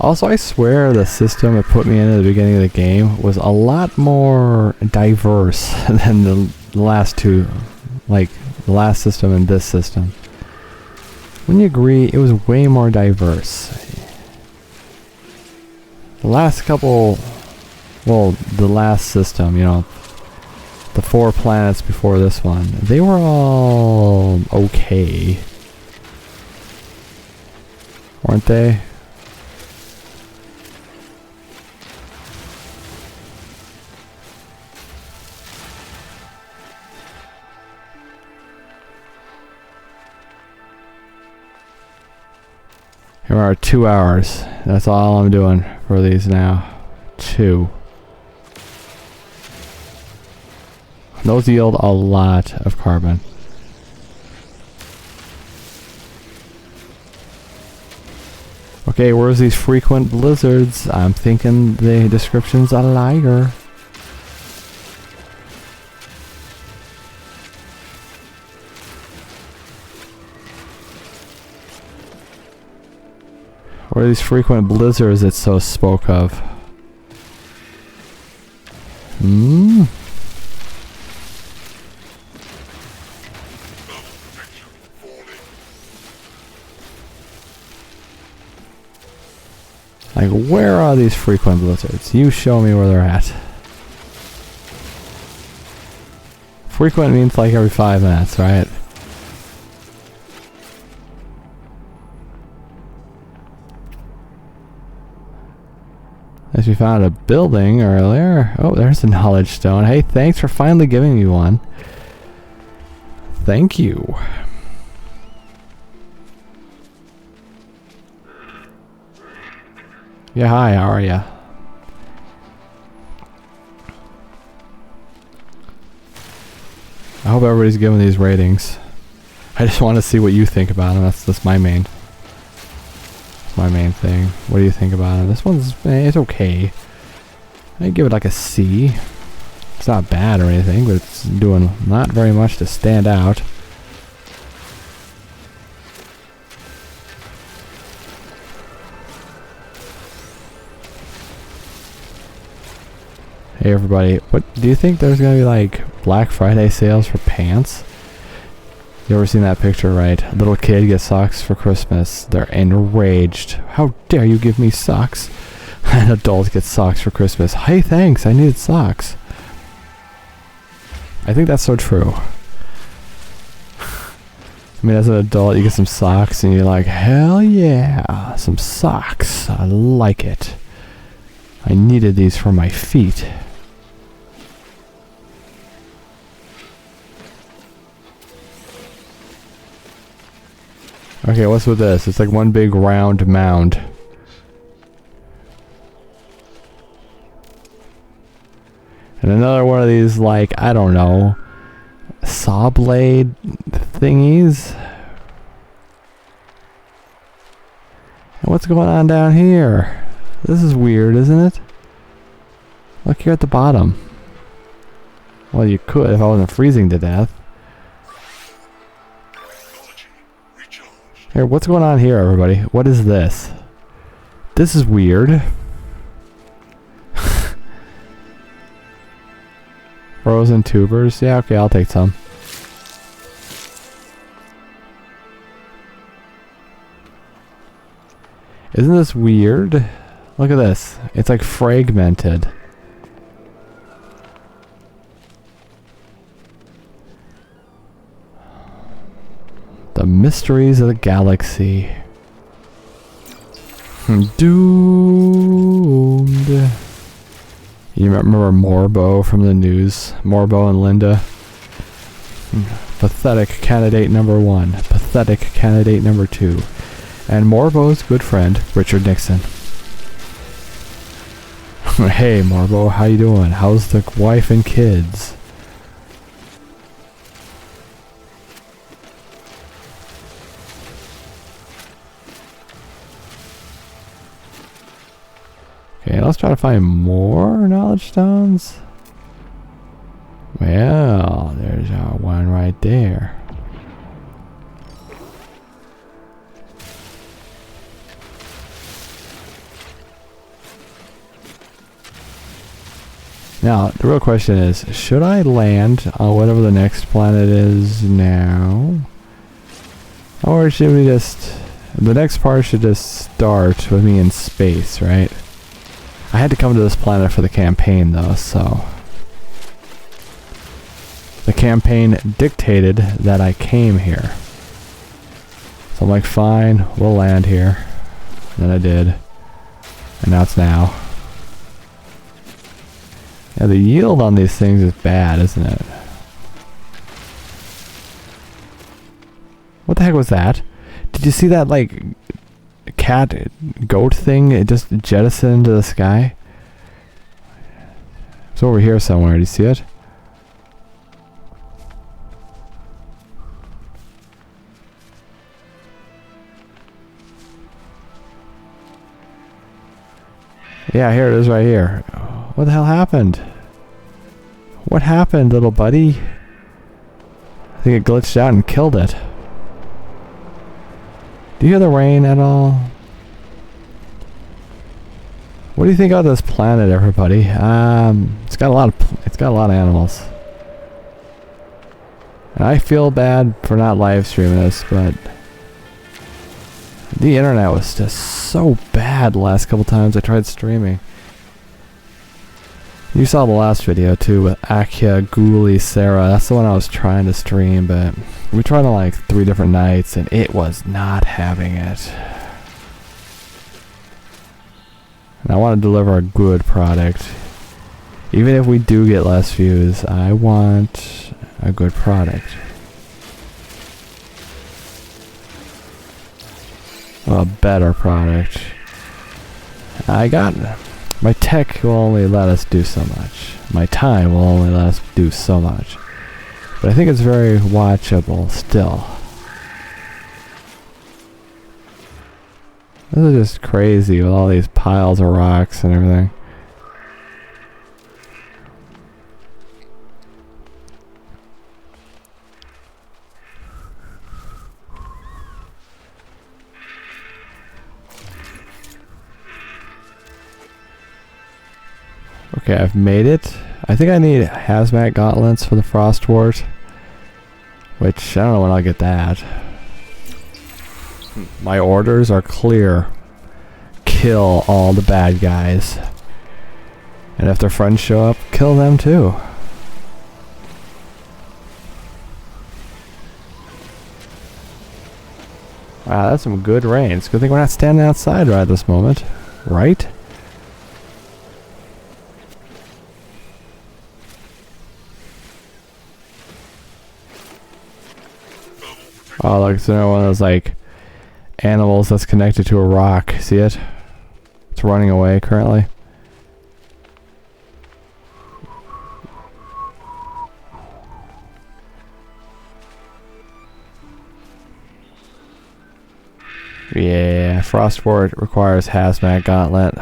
Also, I swear the system it put me in at the beginning of the game was a lot more diverse than the last two, like the last system and this system. Wouldn't you agree? It was way more diverse. The last couple, well, the last system, you know, the 4 planets before this one, they were all okay, weren't they? Here are 2 hours. That's all I'm doing for these now. 2. Those yield a lot of carbon. Okay, where's these frequent blizzards? I'm thinking the description's a liar. Where are these frequent blizzards it's so spoke of? Hmm? Like, where are these frequent blizzards? You show me where they're at. Frequent means like every 5 minutes, right? As we found a building earlier. Oh, there's a knowledge stone. Hey, thanks for finally giving me one. Thank you. Yeah, hi, how are ya? I hope everybody's giving these ratings. I just want to see what you think about them. That's my main thing. What do you think about it? This one's, it's okay. I'd give it like a C. It's not bad or anything, but it's doing not very much to stand out. Hey everybody, what do you think there's gonna be like Black Friday sales for pants? You ever seen that picture, right? A little kid gets socks for Christmas. They're enraged. How dare you give me socks? An adult gets socks for Christmas. Hey, thanks, I needed socks. I think that's so true. I mean, as an adult, you get some socks and you're like, hell yeah, some socks. I like it. I needed these for my feet. Okay, what's with this? It's like one big round mound. And another one of these, like, I don't know, saw blade thingies. And what's going on down here? This is weird, isn't it? Look here at the bottom. Well, you could if I wasn't freezing to death. Technology recharged. Here, what's going on here, everybody? What is this? This is weird. Frozen tubers. Yeah, okay, I'll take some. Isn't this weird? Look at this. It's like fragmented. The mysteries of the galaxy. Doomed. You remember Morbo from the news? Morbo and Linda. Pathetic candidate number 1. Pathetic candidate number 2. And Morbo's good friend, Richard Nixon. Hey Morbo, how you doing? How's the wife and kids? Okay, let's try to find more knowledge stones. Well, there's our one right there. Now, the real question is, should I land on whatever the next planet is now? Or should we just... The next part should just start with me in space, right? I had to come to this planet for the campaign, though, so... The campaign dictated that I came here. So I'm like, fine, we'll land here. And then I did. And now it's now. Yeah, the yield on these things is bad, isn't it? What the heck was that? Did you see that, like, cat goat thing? It just jettisoned into the sky? It's over here somewhere. Do you see it? Yeah, here it is right here. What the hell happened? What happened, little buddy? I think it glitched out and killed it. Do you hear the rain at all? What do you think of this planet, everybody? It's got a lot of animals. And I feel bad for not live streaming this, but the internet was just so bad the last couple times I tried streaming. You saw the last video too with Akia, Ghoulie, Sarah. That's the one I was trying to stream, but we tried on like 3 different nights and it was not having it. And I want to deliver a good product. Even if we do get less views, I want a good product. A better product. My tech will only let us do so much. My time will only let us do so much. But I think it's very watchable still. This is just crazy with all these piles of rocks and everything. Okay, I've made it. I think I need hazmat gauntlets for the frost wart, which I don't know when I'll get that. My orders are clear. Kill all the bad guys. And if their friends show up, kill them too. Wow, that's some good rain. It's a good thing we're not standing outside right at this moment. Right? Oh, look, it's another one of those, like, animals that's connected to a rock. See it? It's running away currently. Yeah, Frostwort requires hazmat gauntlet.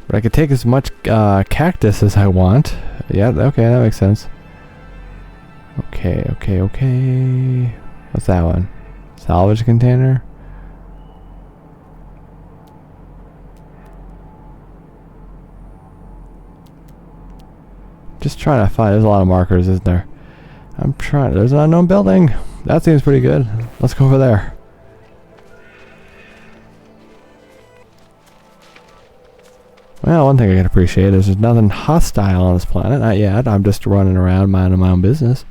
But I could take as much cactus as I want. Yeah, okay, that makes sense. Okay, okay, okay. What's that one? Salvage container? Just trying to find. There's a lot of markers, isn't there? I'm trying. There's an unknown building. That seems pretty good. Let's go over there. Well, one thing I can appreciate is there's nothing hostile on this planet. Not yet. I'm just running around minding my own business.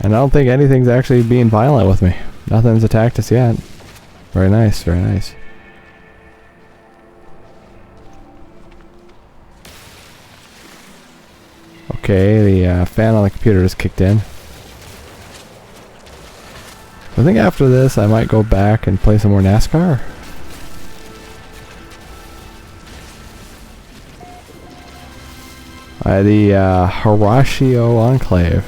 And I don't think anything's actually being violent with me. Nothing's attacked us yet. Very nice, very nice. Okay, the fan on the computer just kicked in. I think after this I might go back and play some more NASCAR. The Horatio Enclave.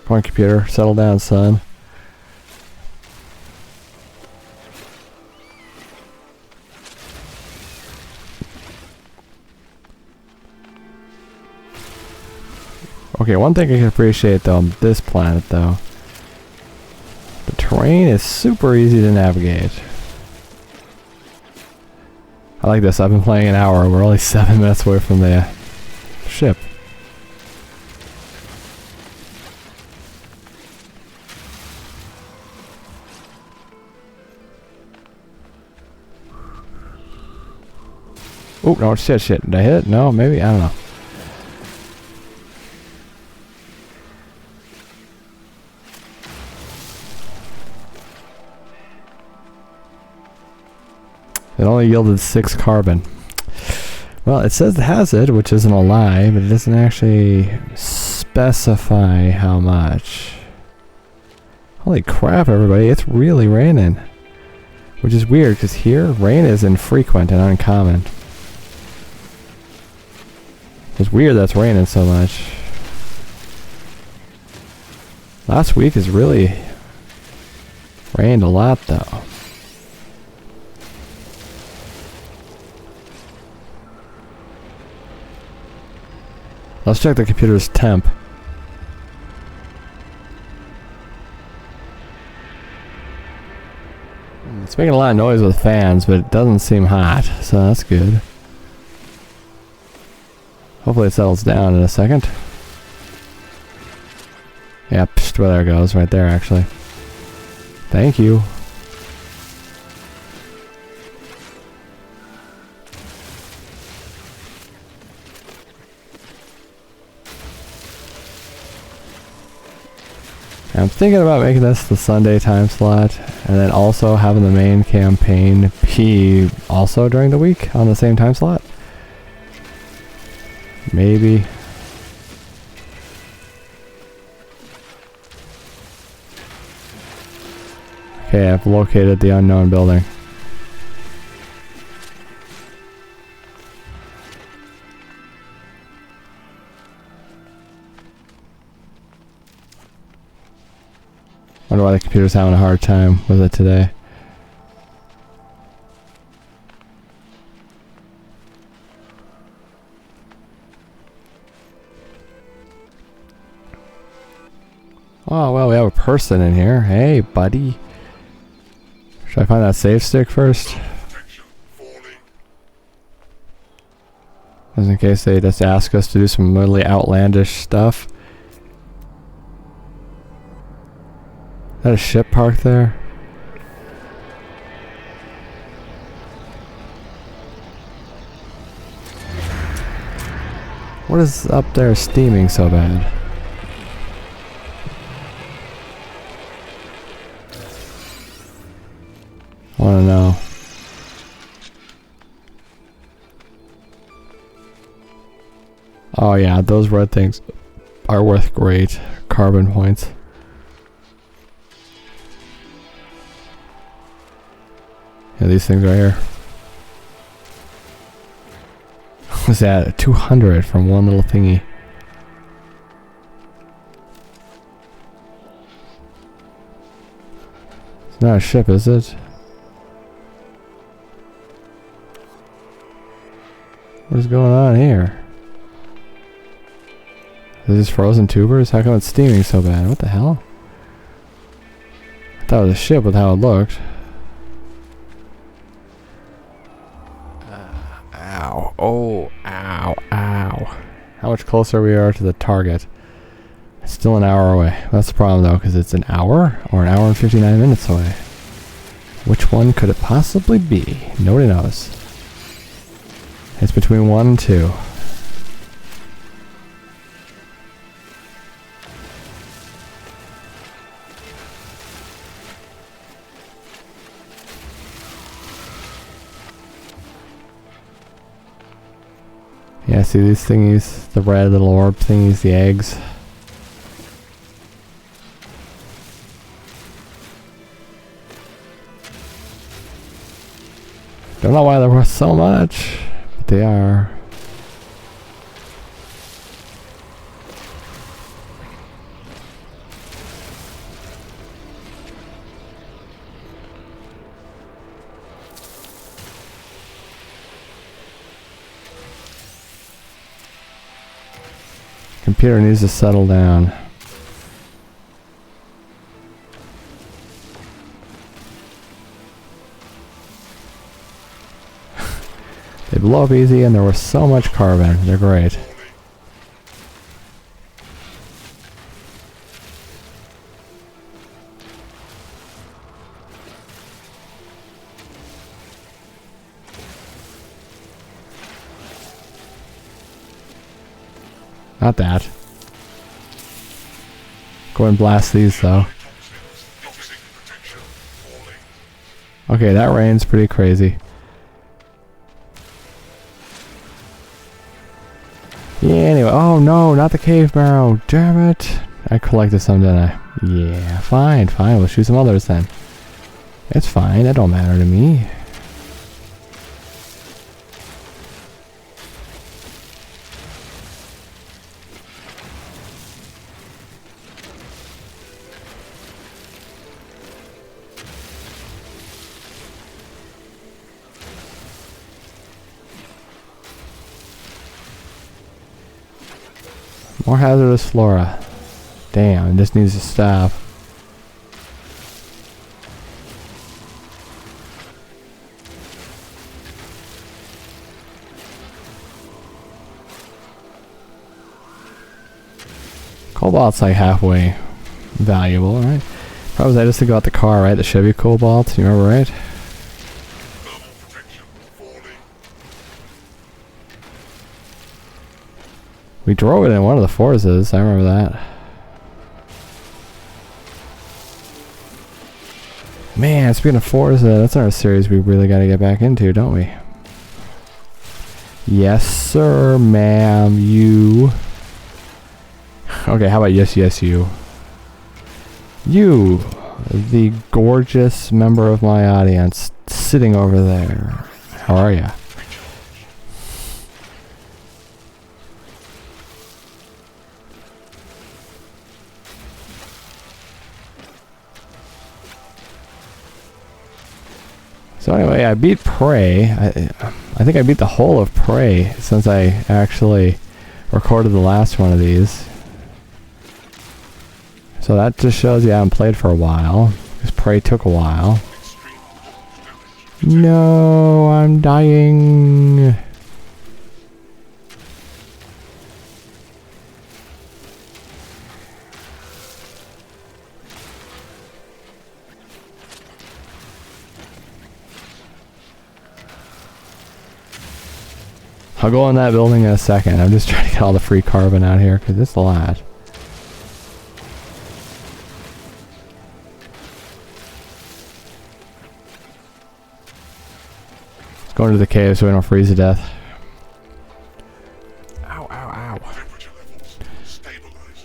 Come on, computer, settle down, son. Okay, one thing I can appreciate though on this planet though, the terrain is super easy to navigate. I like this. I've been playing an hour. We're only 7 minutes away from the ship. Oh, no, shit. Did I hit it? No, maybe? I don't know. It only yielded 6 carbon. Well, it says it has it, which isn't a lie, but it doesn't actually specify how much. Holy crap, everybody. It's really raining. Which is weird, because here, rain is infrequent and uncommon. It's weird that's raining so much. Last week has really rained a lot, though. Let's check the computer's temp. It's making a lot of noise with fans, but it doesn't seem hot, so that's good. Hopefully it settles down in a second. Yeah, psht, well, there it goes, right there actually. Thank you. I'm thinking about making this the Sunday time slot, and then also having the main campaign be also during the week on the same time slot. Maybe. Okay, I've located the unknown building. Wonder why the computer's having a hard time with it today. Oh, well, we have a person in here. Hey, buddy. Should I find that save stick first? Just in case they just ask us to do some really outlandish stuff. Is that a ship parked there? What is up there steaming so bad? Wanna know. Oh yeah, those red things are worth great carbon points. Yeah, these things right here. What's that? 200 from one little thingy. It's not a ship, is it? What is going on here? Is this frozen tubers? How come it's steaming so bad? What the hell? I thought it was a ship with how it looked. Ow. Oh, ow, ow. How much closer we are to the target? It's still an hour away. That's the problem though, because it's an hour or an hour and 59 minutes away. Which one could it possibly be? Nobody knows. It's between 1 and 2. Yeah, see these thingies? The red little orb thingies, the eggs. Don't know why there was so much, but they are. Computer needs to settle down. They blow up easy and there was so much carbon. They're great. Not that. Go and blast these though. Okay, that rain's pretty crazy. Yeah, anyway. Oh no, not the cave barrow. Damn it. I collected some, didn't I? Yeah, fine, fine. We'll shoot some others then. It's fine. That don't matter to me. More hazardous flora. Damn, this needs to stop. Cobalt's like halfway valuable, right? Problem is I just think about the car, right? The Chevy Cobalt, you remember, right? We drove it in one of the Forzas, I remember that. Man, speaking of Forza, that's another series we really gotta get back into, don't we? Yes, sir, ma'am, you. Okay, how about yes, yes, you? You, the gorgeous member of my audience, sitting over there. How are ya? So anyway, I beat Prey. I think I beat the whole of Prey since I actually recorded the last one of these. So that just shows you I haven't played for a while, because Prey took a while. No, I'm dying. I'll go in that building in a second. I'm just trying to get all the free carbon out here because it's a lot. Let's go into the cave so we don't freeze to death. Ow, ow, ow.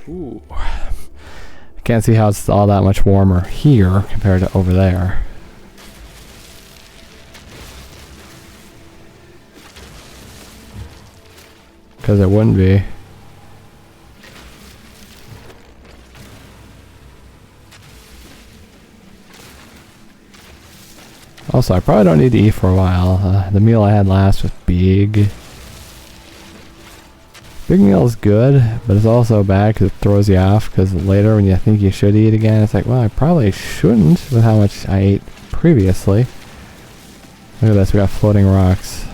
Ooh. I can't see how it's all that much warmer here compared to over there. Because it wouldn't be. Also, I probably don't need to eat for a while. The meal I had last was big. Big meal is good, but it's also bad because it throws you off, because later when you think you should eat again, it's like, well, I probably shouldn't with how much I ate previously. Look at this, we got floating rocks.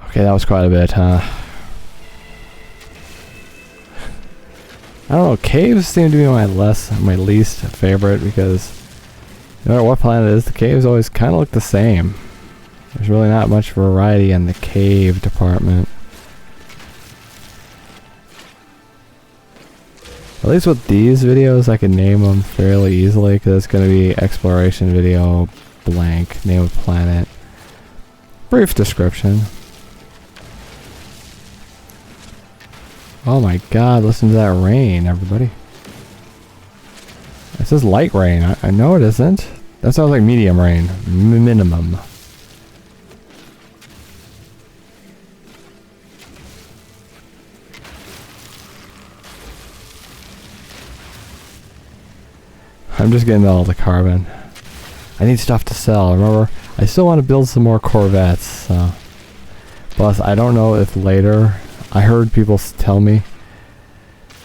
Okay, that was quite a bit, huh? I don't know, caves seem to be my least favorite, because no matter what planet it is, the caves always kind of look the same. There's really not much variety in the cave department. At least with these videos, I can name them fairly easily, because it's going to be exploration video, blank, name of planet, brief description. Oh my god, listen to that rain, everybody. It says light rain. I know it isn't. That sounds like medium rain. Minimum. I'm just getting all the carbon. I need stuff to sell. Remember, I still want to build some more Corvettes. So. Plus, I don't know if later... I heard people tell me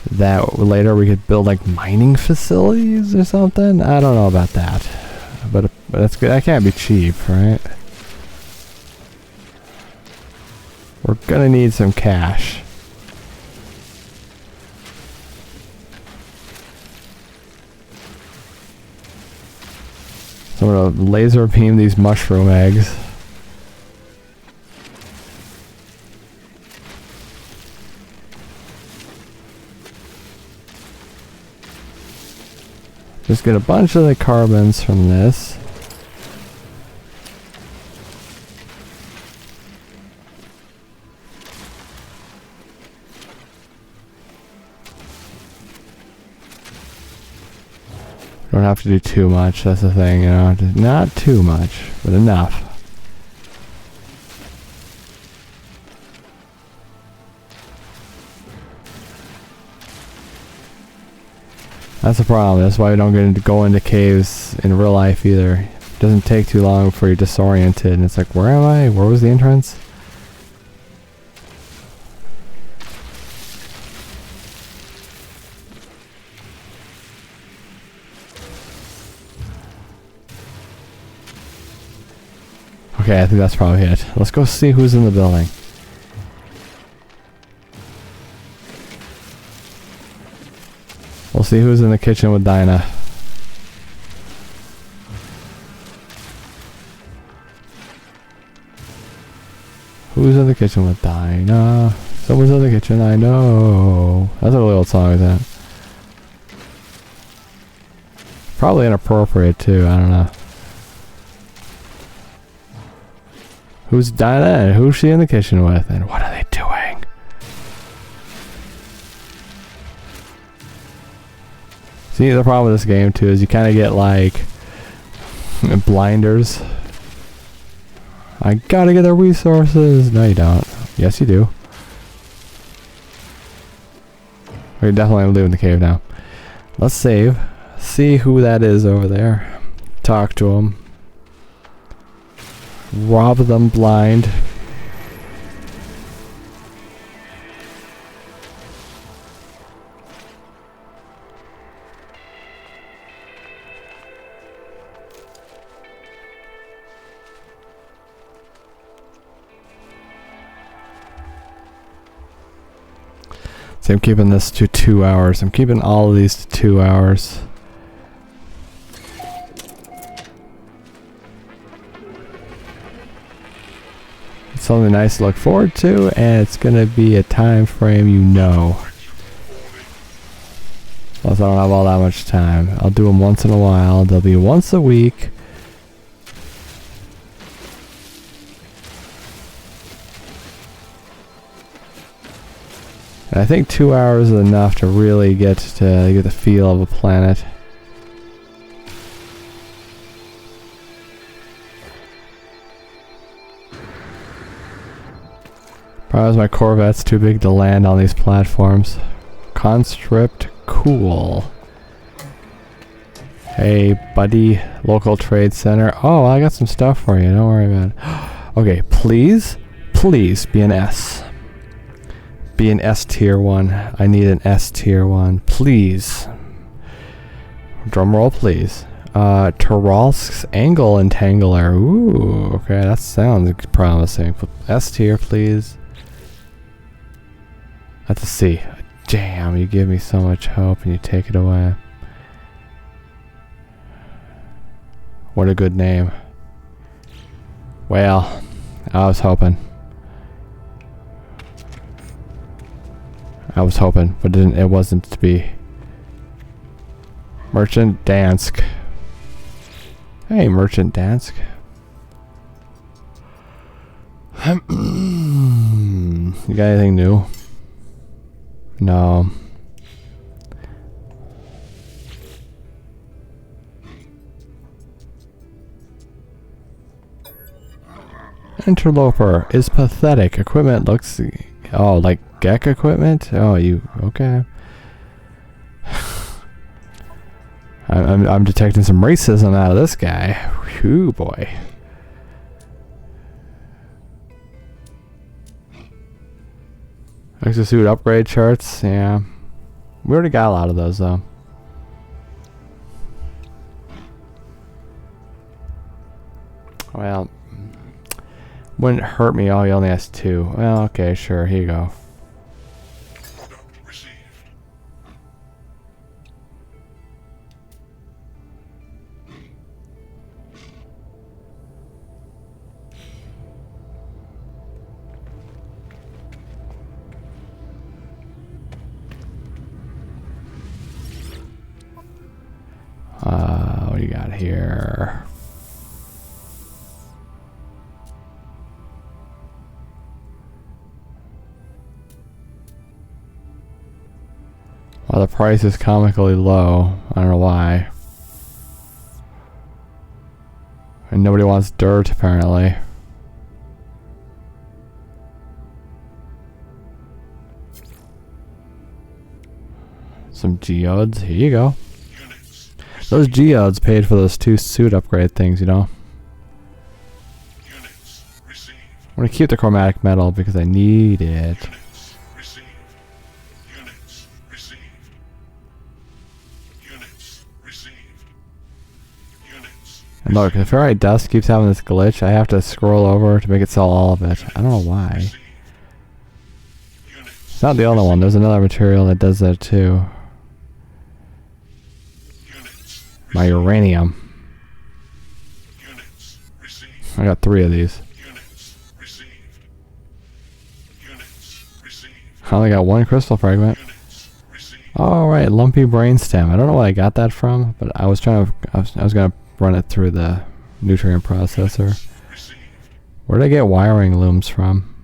that later we could build like mining facilities or something. I don't know about that, but that's good. That can't be cheap, right? We're gonna need some cash. So I'm gonna laser beam these mushroom eggs. Just get a bunch of the carbons from this. Don't have to do too much, that's the thing, you know. Not too much, but enough. That's the problem. That's why we don't go into caves in real life either. It doesn't take too long before you're disoriented and it's like, where am I? Where was the entrance? Okay, I think that's probably it. Let's go see who's in the building. We'll see who's in the kitchen with Dinah. Who's in the kitchen with Dinah? Someone's in the kitchen, I know. That's a really old song, isn't it? Probably inappropriate too, I don't know. Who's Dinah and who's she in the kitchen with? And what are they doing? See, the problem with this game too is you kind of get like blinders. I gotta get the resources. No, you don't. Yes, you do. We're definitely leaving the cave now. Let's save. See who that is over there. Talk to them. Rob them blind. See, I'm keeping this to 2 hours. I'm keeping all of these to 2 hours. It's something nice to look forward to, and it's gonna be a time frame you know. Plus, I don't have all that much time. I'll do them once in a while. They'll be once a week. And I think 2 hours is enough to really get the feel of a planet. Probably my Corvette's too big to land on these platforms. Conscript, cool. Hey, buddy, local trade center. Oh, I got some stuff for you. Don't worry about it. Okay, please, please be an S. Be an S tier 1. I need an S tier 1. Please. Drum roll, please. Taralsk's Angle Entangler. Ooh, okay, that sounds promising. S tier, please. That's a C. Damn, you give me so much hope and you take it away. What a good name. Well, I was hoping. But it wasn't to be. Merchant Dansk. Hey, Merchant Dansk. You got anything new? No. Interloper is pathetic. Equipment looks... Oh, like Gek equipment? Oh, you... Okay. I'm detecting some racism out of this guy. Whew, boy. Exosuit upgrade charts, yeah. We already got a lot of those, though. Well, wouldn't hurt me. Oh, he only has 2. Well, okay, sure. Here you go. Product received. What do you got here? Well, the price is comically low. I don't know why. And nobody wants dirt, apparently. Some geodes. Here you go. Units. Those geodes paid for those 2 suit upgrade things, you know. Units. Received. I'm gonna keep the chromatic metal because I need it. Units. Received. Units. Received. Units. Received. Units. And look, the ferrite dust keeps having this glitch. I have to scroll over to make it sell all of it. I don't know why. Received. Units. It's not the only one. There's another material that does that too. Units. My uranium. Units. Received. I got 3 of these. Units. Received. Units. Received. I only got 1 crystal fragment. Units. Received. Oh right, lumpy brainstem. I don't know where I got that from, but I was trying to. I was gonna run it through the nutrient processor. Received. Where did I get wiring looms from?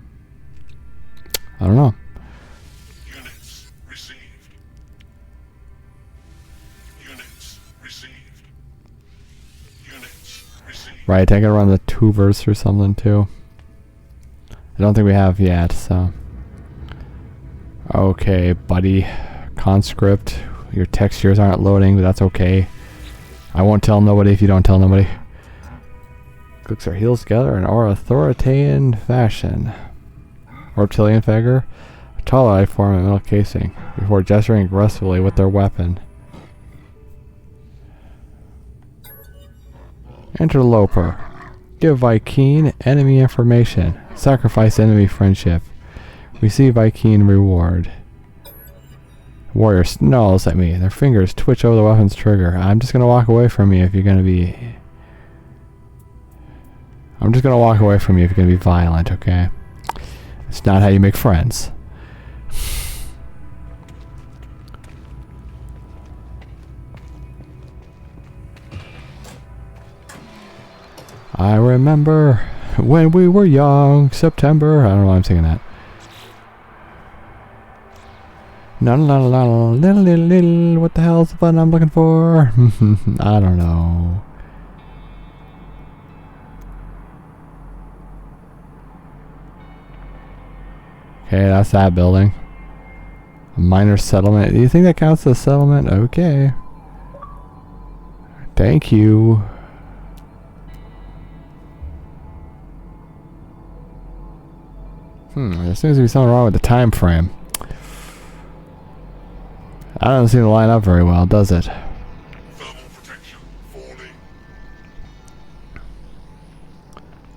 I don't know. Units. Received. Units. Received. Units. Received. Right, I gotta run the tubers or something too. I don't think we have yet, so. Okay, buddy. Conscript. Your textures aren't loading, but that's okay. I won't tell nobody if you don't tell nobody. Clicks our heels together in our authoritarian fashion. Reptilian figure. A tall eye form in metal casing. Before gesturing aggressively with their weapon. Interloper. Give Vy'keen enemy information. Sacrifice enemy friendship. Receive Vy'keen reward. Warrior snarls at me. Their fingers twitch over the weapon's trigger. I'm just gonna walk away from you if you're gonna be... I'm just gonna walk away from you if you're gonna be violent, okay? It's not how you make friends. I remember when we were young, September. I don't know why I'm singing that. La la la la little little little. What the hell's the button I'm looking for? I don't know. Okay, that's that building. A minor settlement. Do you think that counts as a settlement? Okay. Thank you. There seems to be something wrong with the time frame. I don't seem to line up very well, does it? Thermal protection falling.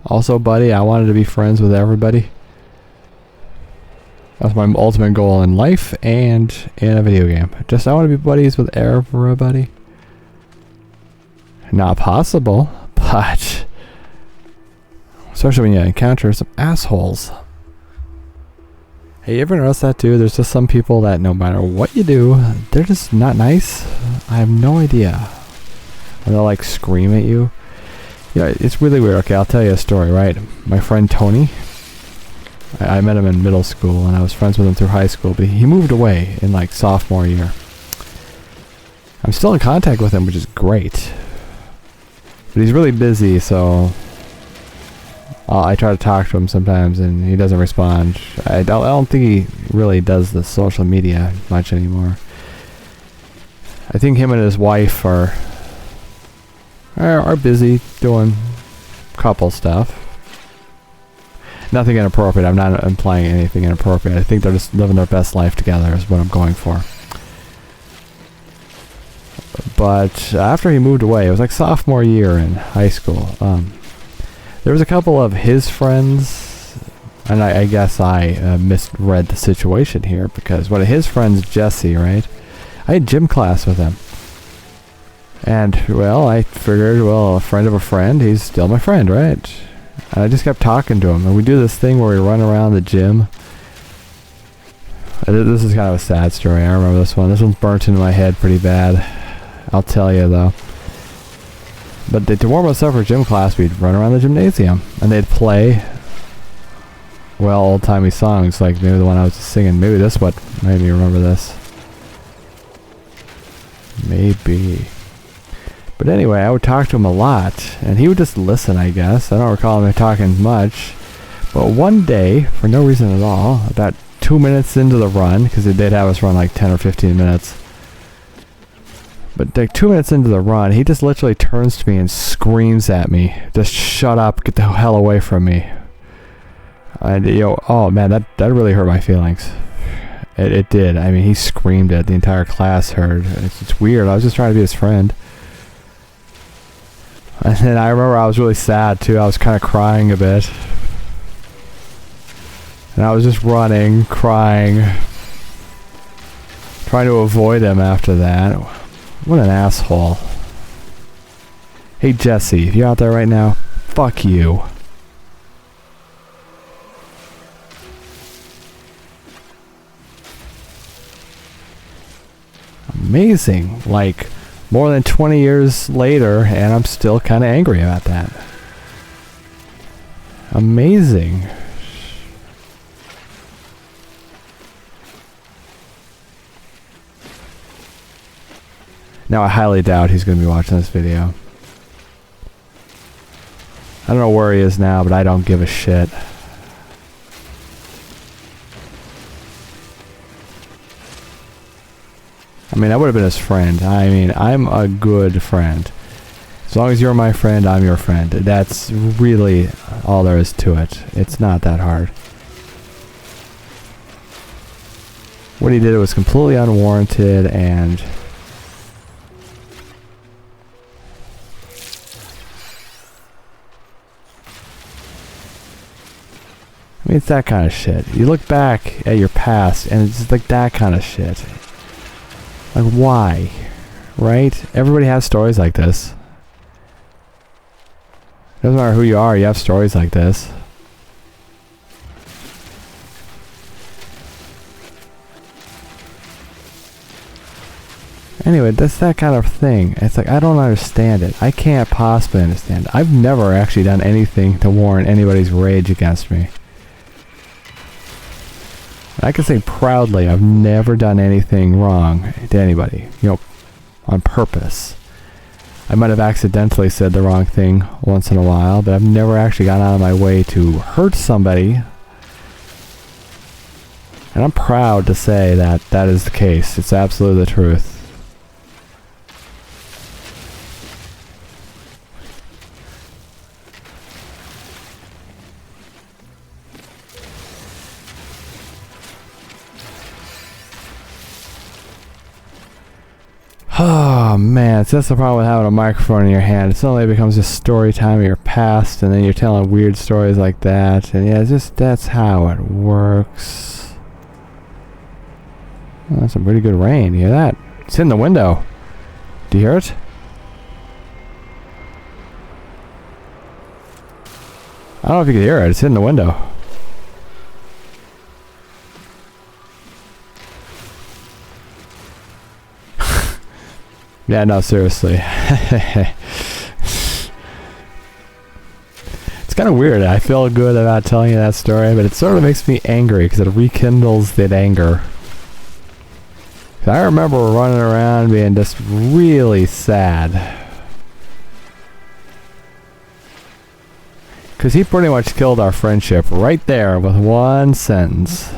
Also, buddy, I wanted to be friends with everybody. That's my ultimate goal in life and in a video game. I want to be buddies with everybody. Not possible, but especially when you encounter some assholes. Hey, you ever notice that too? There's just some people that no matter what you do, they're just not nice. I have no idea. And they'll like scream at you. Yeah, it's really weird. Okay, I'll tell you a story, right? My friend Tony, I met him in middle school and I was friends with him through high school, but he moved away in like sophomore year. I'm still in contact with him, which is great. But he's really busy, so I try to talk to him sometimes and he doesn't respond. I don't think he really does the social media much anymore. I think him and his wife are busy doing couple stuff. Nothing inappropriate. I'm not implying anything inappropriate. I think they're just living their best life together is what I'm going for. But after he moved away, it was like sophomore year in high school. There was a couple of his friends, and I guess I misread the situation here, because one of his friends, Jesse, right? I had gym class with him. And, well, I figured, well, a friend of a friend, he's still my friend, right? And I just kept talking to him, and we do this thing where we run around the gym. This is kind of a sad story. I remember this one. This one's burnt into my head pretty bad. I'll tell you, though. But to warm us up for gym class, we'd run around the gymnasium, and they'd play, well, old-timey songs, like maybe the one I was just singing. Maybe this what made me remember this. Maybe. But anyway, I would talk to him a lot, and he would just listen, I guess. I don't recall him talking much. But one day, for no reason at all, about 2 minutes into the run, because they'd have us run like 10 or 15 minutes, but like 2 minutes into the run, he just literally turns to me and screams at me, just shut up, get the hell away from me. And oh man, that really hurt my feelings. It did. I mean, he screamed it. The entire class heard. It's weird. I was just trying to be his friend. And then I remember I was really sad too. I was kind of crying a bit. And I was just running, crying, trying to avoid him after that. What an asshole. Hey Jesse, if you're out there right now, fuck you. Amazing. Like, more than 20 years later, and I'm still kind of angry about that. Amazing. Now I highly doubt he's going to be watching this video. I don't know where he is now, but I don't give a shit. I mean, I would have been his friend. I mean, I'm a good friend. As long as you're my friend, I'm your friend. That's really all there is to it. It's not that hard. What he did was completely unwarranted, and I mean, it's that kind of shit. You look back at your past, and it's just like that kind of shit. Like, why? Right? Everybody has stories like this. Doesn't matter who you are, you have stories like this. Anyway, that's that kind of thing. It's like, I don't understand it. I can't possibly understand it. I've never actually done anything to warrant anybody's rage against me. I can say proudly I've never done anything wrong to anybody, on purpose. I might have accidentally said the wrong thing once in a while, but I've never actually gone out of my way to hurt somebody And I'm proud to say that that is the case. It's absolutely the truth. Oh man, it's just the problem with having a microphone in your hand. It suddenly becomes just story time of your past, and then you're telling weird stories like that. And yeah, it's just that's how it works. Oh, that's some pretty good rain. You hear that? It's in the window. Do you hear it? I don't know if you can hear it. It's in the window. Yeah, no, seriously. It's kind of weird. I feel good about telling you that story, but it sort of makes me angry because it rekindles that anger. I remember running around being just really sad. Because he pretty much killed our friendship right there with one sentence.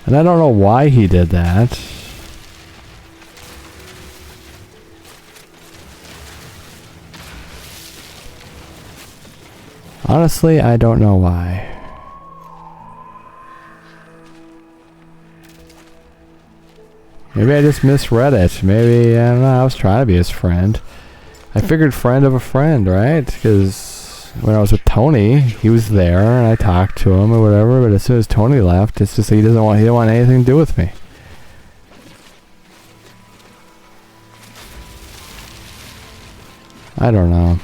And I don't know why he did that. Honestly, I don't know why. Maybe I just misread it. Maybe, I don't know, I was trying to be his friend. I figured friend of a friend, right? Because when I was with Tony, he was there and I talked to him or whatever, but as soon as Tony left, it's just he didn't want anything to do with me. I don't know.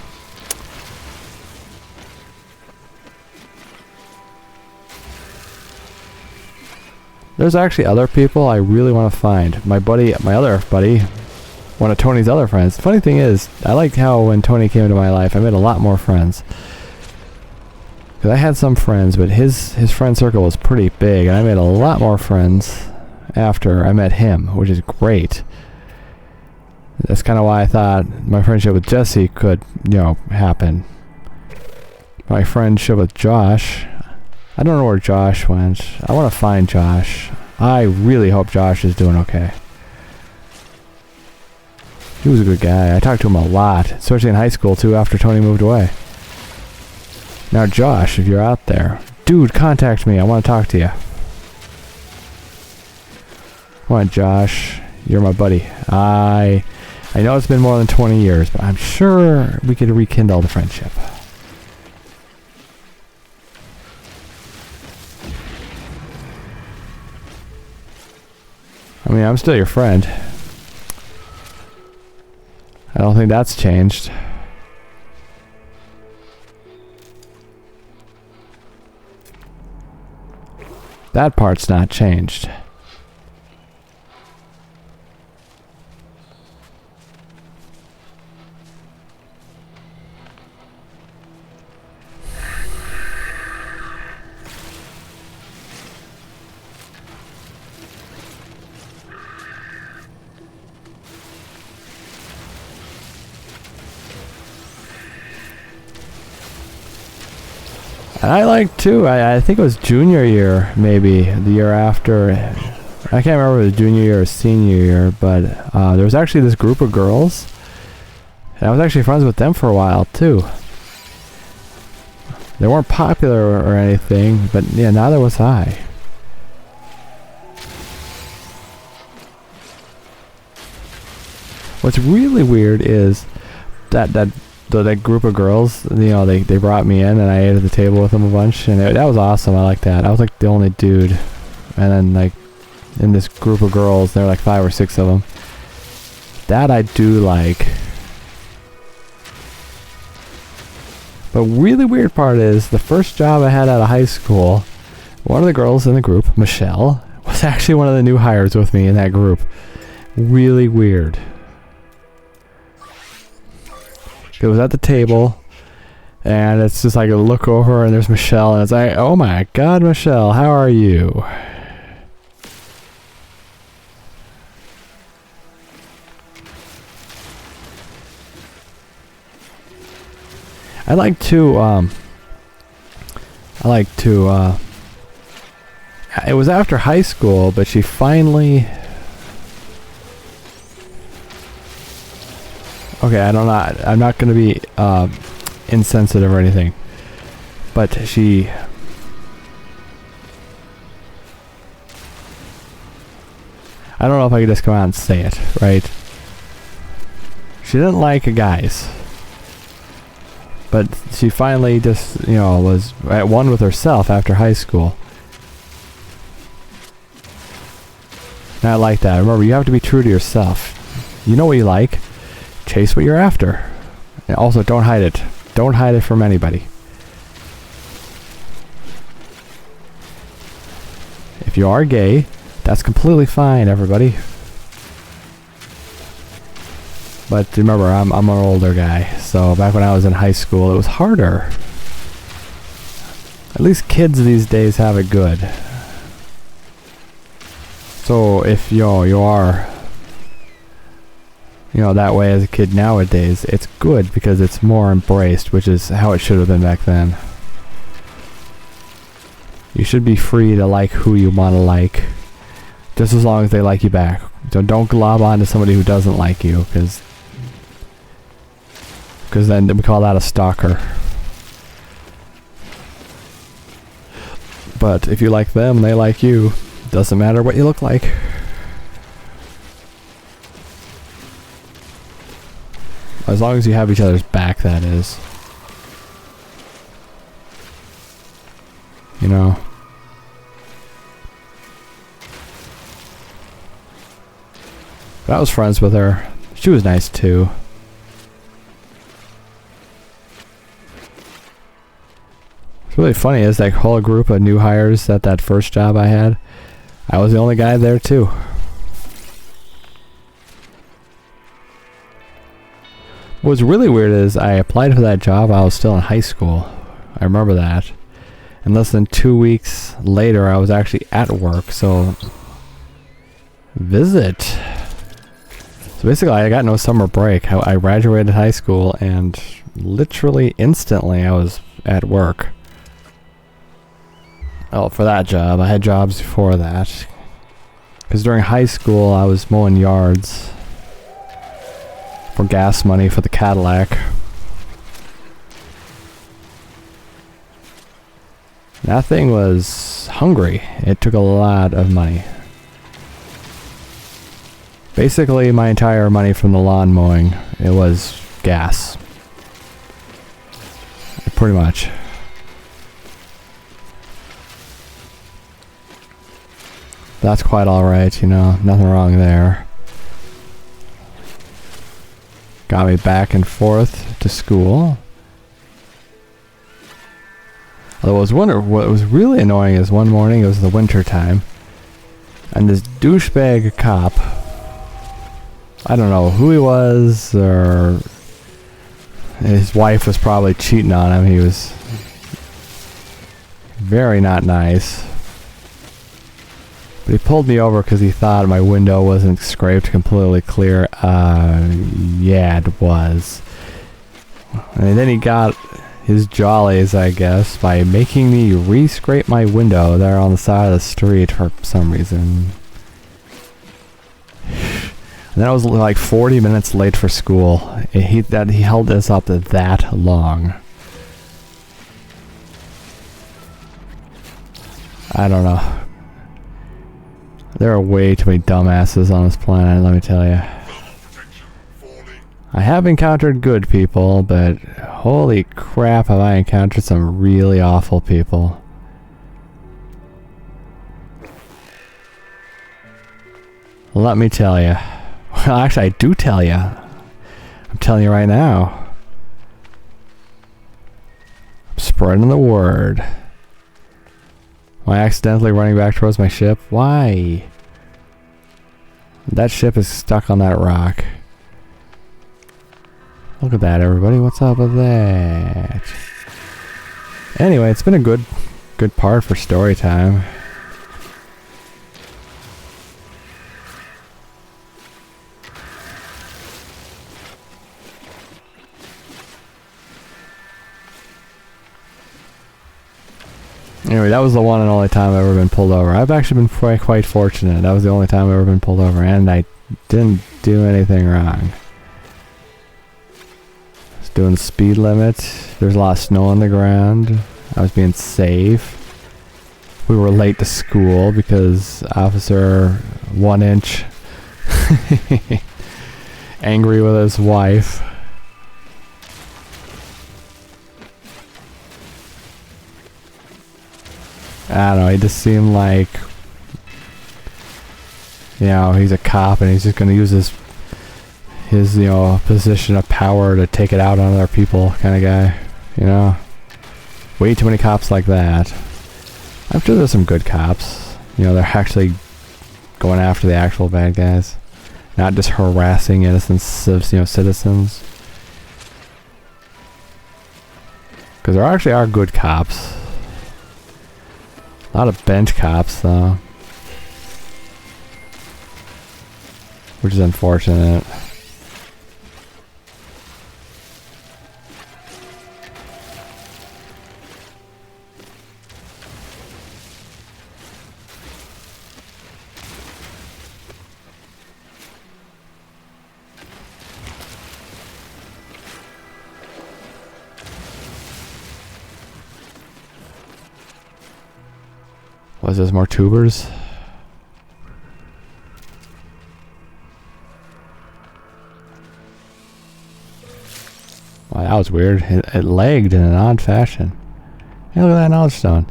There's actually other people I really want to find. My other buddy, one of Tony's other friends. The funny thing is, I liked how when Tony came into my life, I made a lot more friends. Because I had some friends, but his friend circle was pretty big, and I made a lot more friends after I met him, which is great. That's kind of why I thought my friendship with Jesse could, happen. My friendship with Josh, I don't know where Josh went. I want to find Josh. I really hope Josh is doing okay. He was a good guy. I talked to him a lot, especially in high school too, after Tony moved away. Now Josh, if you're out there, dude, contact me. I want to talk to you. Come on, Josh. You're my buddy. I know it's been more than 20 years, but I'm sure we could rekindle the friendship. I mean, I'm still your friend. I don't think that's changed. That part's not changed. And I like too, I think it was junior year, maybe, the year after. I can't remember if it was junior year or senior year, but there was actually this group of girls. And I was actually friends with them for a while too. They weren't popular or anything, but yeah, neither was I. What's really weird is that group of girls, they brought me in and I ate at the table with them a bunch, and that was awesome. I like that. I was like the only dude, and then like in this group of girls, there were like 5 or 6 of them. That I do like. But really weird part is the first job I had out of high school, one of the girls in the group, Michelle, was actually one of the new hires with me in that group. Really weird. It was at the table, and it's just like a look over, and there's Michelle, and it's like, oh my God, Michelle, how are you? I like to It was after high school, but she finally... Okay, I'm not gonna be insensitive or anything, but she... I don't know if I could just come out and say it, right? She didn't like guys. But she finally just, you know, was at one with herself after high school. And I like that. Remember, you have to be true to yourself. You know what you like. Chase what you're after. And also, don't hide it. Don't hide it from anybody. If you are gay, that's completely fine, everybody. But remember, I'm an older guy, so back when I was in high school, it was harder. At least kids these days have it good. So if you are that way as a kid nowadays, it's good because it's more embraced, which is how it should have been back then. You should be free to like who you want to like, just as long as they like you back. Don't glob onto somebody who doesn't like you, because then we call that a stalker. But if you like them, they like you. Doesn't matter what you look like. As long as you have each other's back, that is. You know. But I was friends with her. She was nice too. What's really funny is that whole group of new hires at that first job I had, I was the only guy there too. What's really weird is I applied for that job while I was still in high school. I remember that. And less than 2 weeks later, I was actually at work, so... Visit. So basically, I got no summer break. I graduated high school, and literally instantly, I was at work. Oh, for that job. I had jobs before that. Because during high school, I was mowing yards for gas money for the Cadillac. That thing was hungry. It took a lot of money. Basically, my entire money from the lawn mowing, it was gas. Pretty much. That's quite alright, you know, nothing wrong there. Got me back and forth to school. Although what was really annoying is one morning, it was the winter time, and this douchebag cop, I don't know who he was, or his wife was probably cheating on him. He was very not nice. But he pulled me over because he thought my window wasn't scraped completely clear. Yeah, it was. And then he got his jollies, I guess, by making me re-scrape my window there on the side of the street for some reason. And then I was like 40 minutes late for school. He held this up that long. I don't know. There are way too many dumbasses on this planet, let me tell you. I have encountered good people, but holy crap have I encountered some really awful people. Let me tell you. Well, actually, I do tell you. I'm telling you right now. I'm spreading the word. Am I accidentally running back towards my ship? Why? That ship is stuck on that rock. Look at that, everybody. What's up with that? Anyway, it's been a good part for story time. Anyway, that was the one and only time I've ever been pulled over. I've actually been quite fortunate. That was the only time I've ever been pulled over, and I didn't do anything wrong. I was doing the speed limit. There's a lot of snow on the ground. I was being safe. We were late to school because Officer 1 Inch angry with his wife. I don't know, he just seemed like, you know, he's a cop and he's just gonna use his you know, position of power to take it out on other people kind of guy, you know. Way too many cops like that. I'm sure there's some good cops. You know, they're actually going after the actual bad guys, not just harassing innocent, you know, citizens. Because there actually are good cops. A lot of bench cops, though, which is unfortunate. Was this more tubers? Wow, that was weird. It lagged in an odd fashion. Hey, look at that knowledge stone.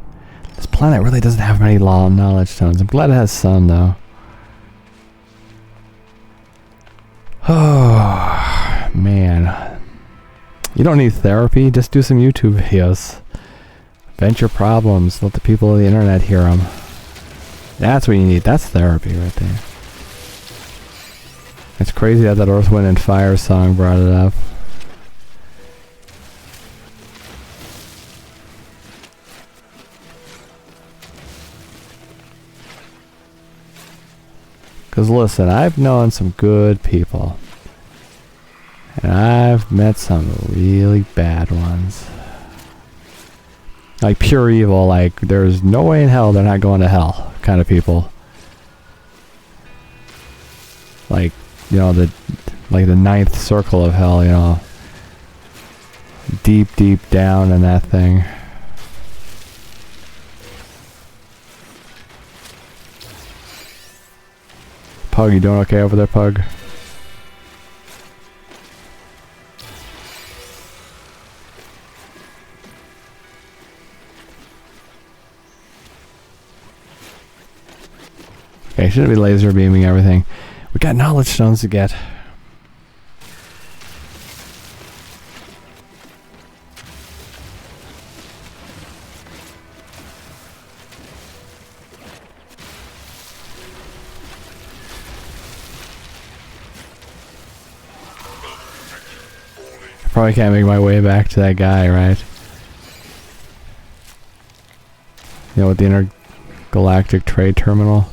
This planet really doesn't have many knowledge stones. I'm glad it has some, though. Oh, man. You don't need therapy. Just do some YouTube videos. Vent your problems. Let the people of the internet hear them. That's what you need. That's therapy right there. It's crazy that Earth, Wind, and Fire song brought it up. Because listen, I've known some good people. And I've met some really bad ones. Like pure evil, like there's no way in hell they're not going to hell kind of people. Like, you know, the ninth circle of hell, you know. Deep, deep down in that thing. Pug, you doing okay over there, Pug? Okay, shouldn't be laser beaming everything. We got knowledge stones to get. I probably can't make my way back to that guy, right? You know, with the intergalactic trade terminal.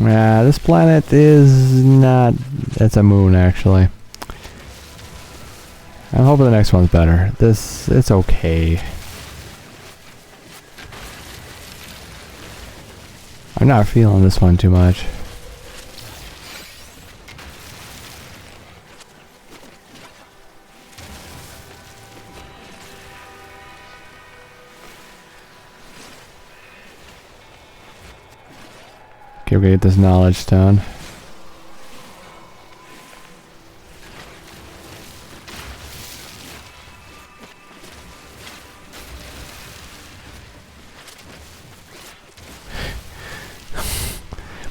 Yeah, this planet is not... It's a moon, actually. I'm hoping the next one's better. It's okay. I'm not feeling this one too much. Okay, we get this knowledge stone.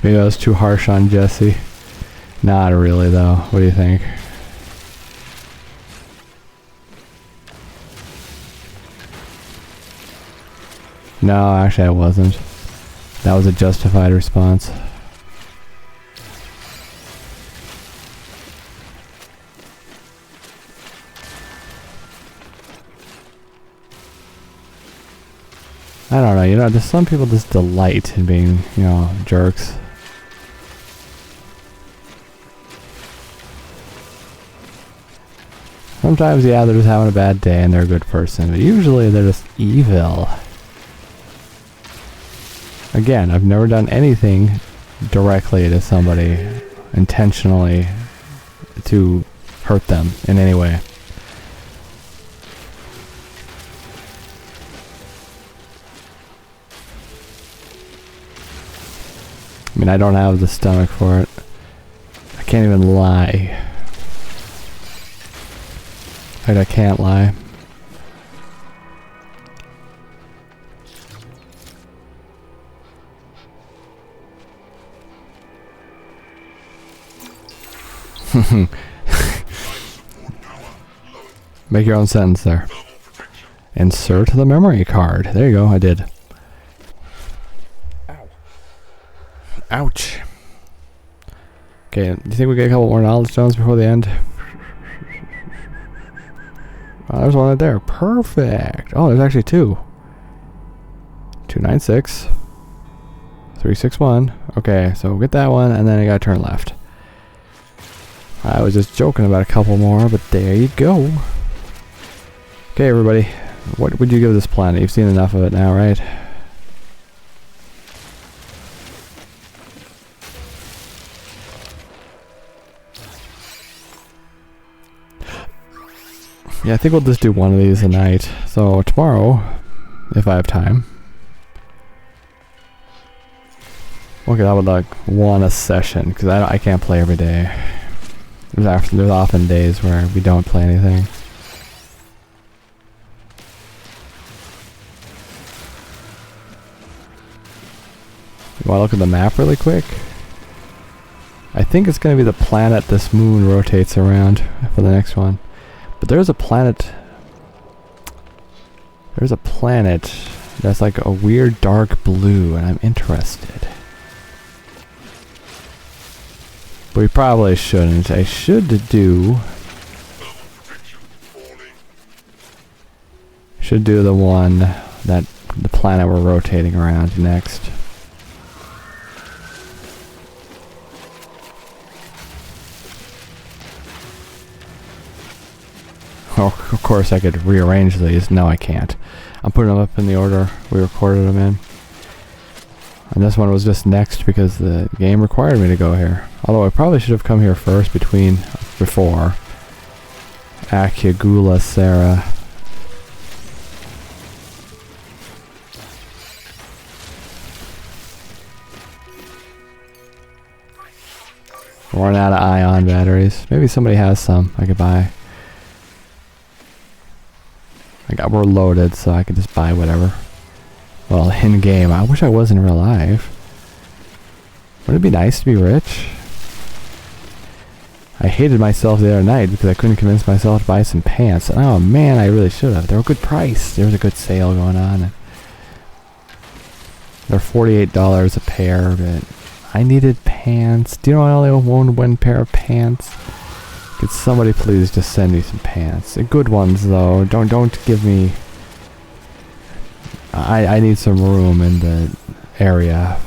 Maybe I was too harsh on Jesse. Not really, though. What do you think? No, actually I wasn't. That was a justified response. I don't know, you know, there's some people just delight in being, you know, jerks. Sometimes, yeah, they're just having a bad day and they're a good person, but usually they're just evil. Again, I've never done anything directly to somebody intentionally to hurt them in any way. I mean, I don't have the stomach for it. I can't even lie. In fact, I can't lie. Make your own sentence there. Insert the memory card. There you go, I did. Ow. Ouch. Okay, do you think we get a couple more knowledge stones before the end? Oh, there's one right there. Perfect. Oh, there's actually two. 296. 361. Okay, so we'll get that one, and then I gotta turn left. I was just joking about a couple more, but there you go. Okay, everybody. What would you give this planet? You've seen enough of it now, right? Yeah, I think we'll just do one of these a night. So tomorrow, if I have time, we'll get out with like one a session, because I can't play every day. There's often days where we don't play anything. You want to look at the map really quick? I think it's going to be the planet this moon rotates around for the next one. But there's a planet... There's a planet that's like a weird dark blue, and I'm interested. But we probably shouldn't. I should do... Should do the one that the planet we're rotating around next. Oh, of course I could rearrange these. No, I can't. I'm putting them up in the order we recorded them in. And this one was just next because the game required me to go here. Although I probably should have come here first before. Akagula Sarah. Run out of ion batteries. Maybe somebody has some I could buy. We're loaded, so I could just buy whatever. Well, in game. I wish I was in real life. Wouldn't it be nice to be rich? I hated myself the other night because I couldn't convince myself to buy some pants. Oh man, I really should have. They were a good price. There was a good sale going on. They're $48 a pair, but I needed pants. Do you know I only own one pair of pants? Could somebody please just send me some pants? Good ones though. Don't give me... I need some room in the area.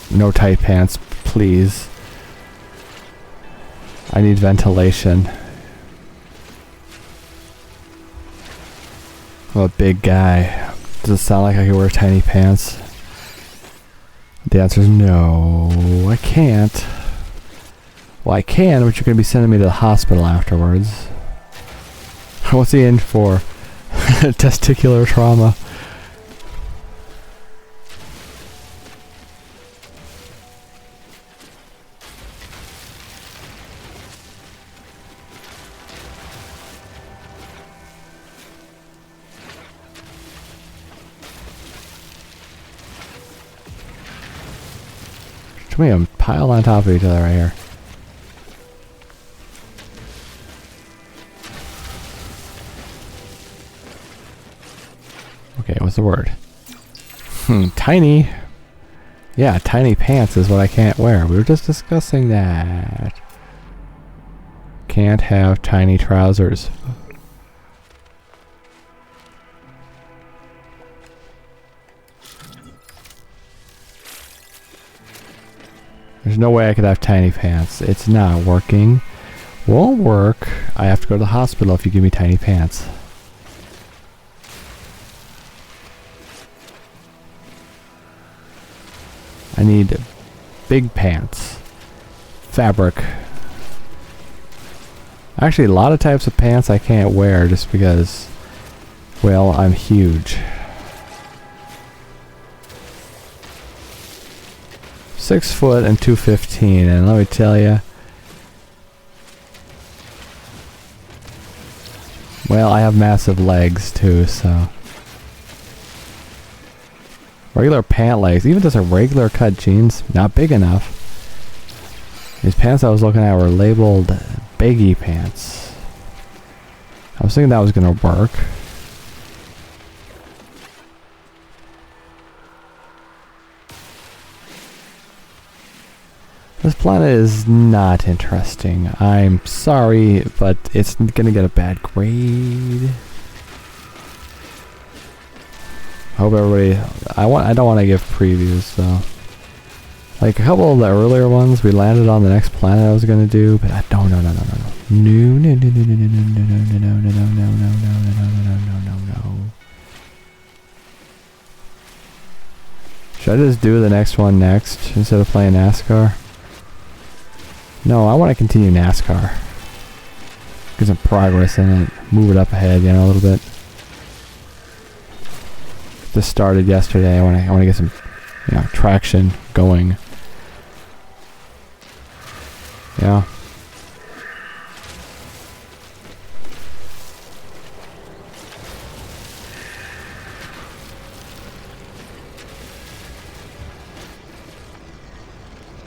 No tight pants, please. I need ventilation. I'm a big guy. Does it sound like I can wear tiny pants? The answer is no, I can't. Well, I can, but you're going to be sending me to the hospital afterwards. What's he in for? Testicular trauma. Too many of them piled on top of each other right here. Okay, what's the word? Tiny. Yeah, tiny pants is what I can't wear. We were just discussing that. Can't have tiny trousers. There's no way I could have tiny pants. It's not working. Won't work. I have to go to the hospital if you give me tiny pants. I need big pants. Fabric. Actually, a lot of types of pants I can't wear just because, well, I'm huge. 6 foot and 215, and let me tell you, well, I have massive legs too, so. Regular pant legs, even just a regular cut jeans, not big enough. These pants I was looking at were labeled baggy pants. I was thinking that was gonna work. This planet is not interesting. I'm sorry, but it's gonna get a bad grade. Hope everybody. I don't want to give previews though. Like a couple of the earlier ones, we landed on the next planet I was gonna do, but I don't. No. Should I just do the next one next instead of playing NASCAR? No, I want to continue NASCAR. Get some progress in it. Move it up ahead, you know, a little bit. This started yesterday. I want to get some, you know, traction going. Yeah.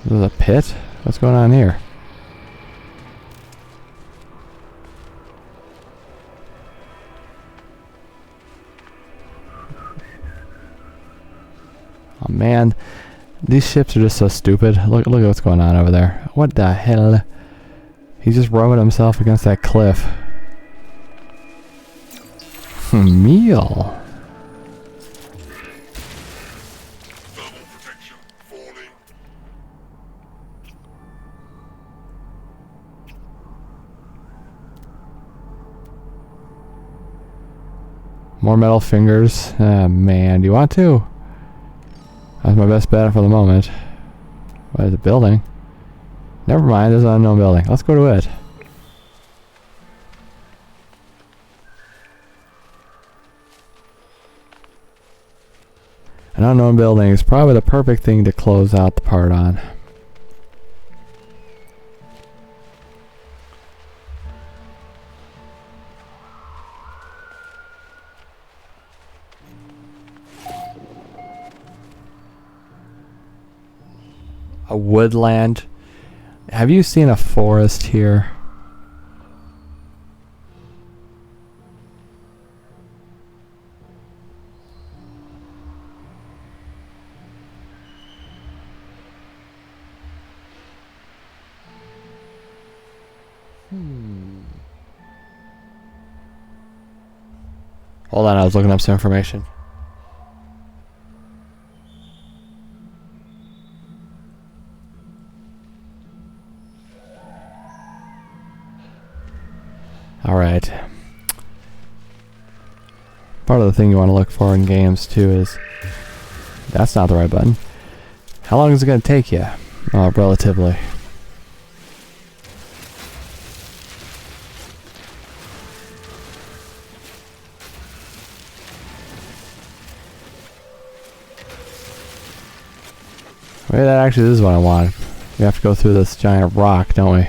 This is a pit? What's going on here? Oh man, these ships are just so stupid. Look at what's going on over there. What the hell? He's just rubbing himself against that cliff. Meal. Thermal protection falling. More metal fingers. Ah man, do you want to? That's my best bet for the moment. What is it, building? Never mind, there's an unknown building. Let's go to it. An unknown building is probably the perfect thing to close out the part on. A woodland. Have you seen a forest here? Hold on, I was looking up some information. Alright. Part of the thing you want to look for in games too is... That's not the right button. How long is it going to take you? Relatively. Maybe that actually is what I want. We have to go through this giant rock, don't we?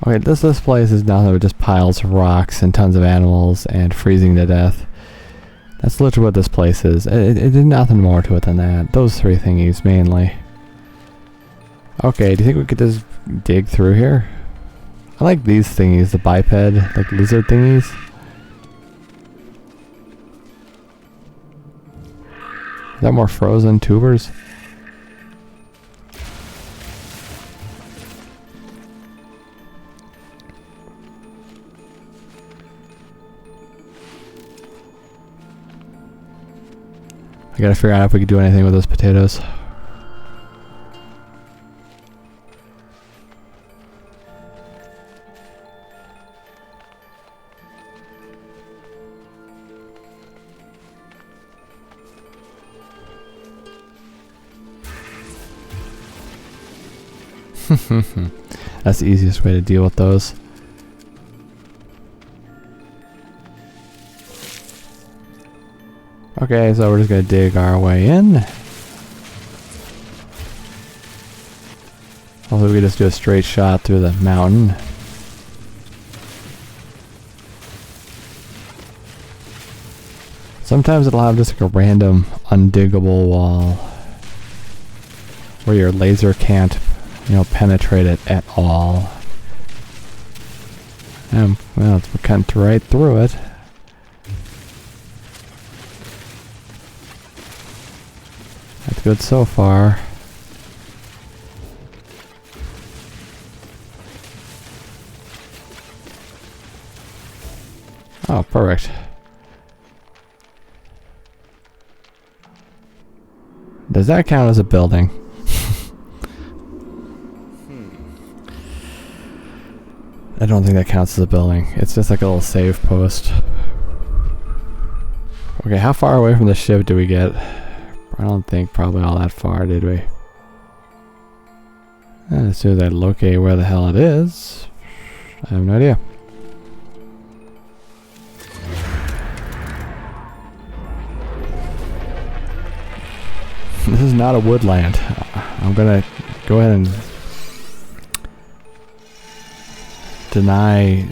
Okay, this place is nothing but just piles of rocks and tons of animals and freezing to death. That's literally what this place is. It did nothing more to it than that. Those three thingies mainly. Okay, do you think we could just dig through here? I like these thingies, the biped, like lizard thingies. Is that more frozen tubers? I gotta figure out if we can do anything with those potatoes. That's the easiest way to deal with those. Okay, so we're just gonna dig our way in. Hopefully we can just do a straight shot through the mountain. Sometimes it'll have just like a random undiggable wall where your laser can't, you know, penetrate it at all. And, well, it's cut right through it. That's good so far. Oh, perfect. Does that count as a building? I don't think that counts as a building. It's just like a little save post. Okay, how far away from the ship do we get? I don't think probably all that far, did we? And as soon as I locate where the hell it is, I have no idea. This is not a woodland. I'm gonna go ahead and deny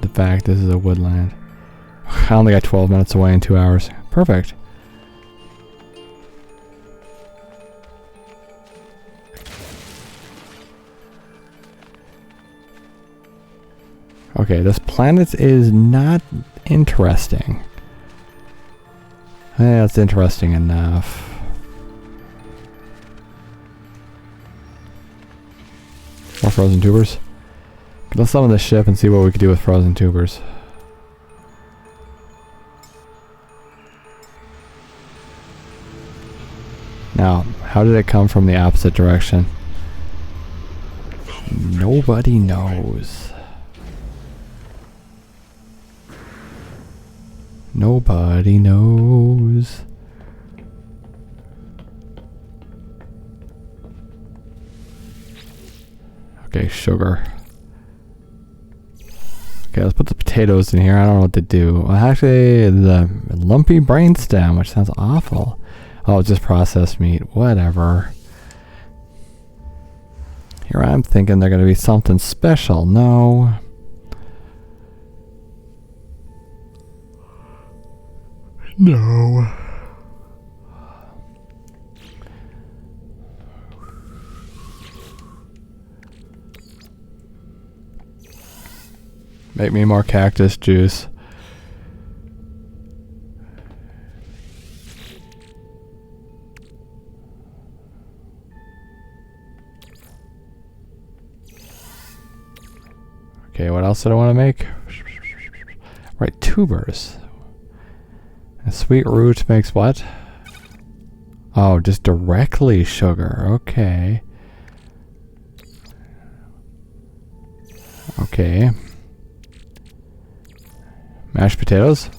the fact this is a woodland. I only got 12 minutes away in 2 hours. Perfect. Okay, this planet is not interesting. That's interesting enough. More frozen tubers. Let's summon the ship and see what we can do with frozen tubers. Now, how did it come from the opposite direction? Nobody knows. Nobody knows. Okay, sugar. Okay, let's put the potatoes in here. I don't know what to do. Well, actually, the lumpy brainstem, which sounds awful. Oh, just processed meat. Whatever. Here I'm thinking they're going to be something special. No. No. Make me more cactus juice. Okay, what else did I want to make? Right, tubers. A sweet root makes what? Oh, just directly sugar. Okay. Okay. Mashed potatoes?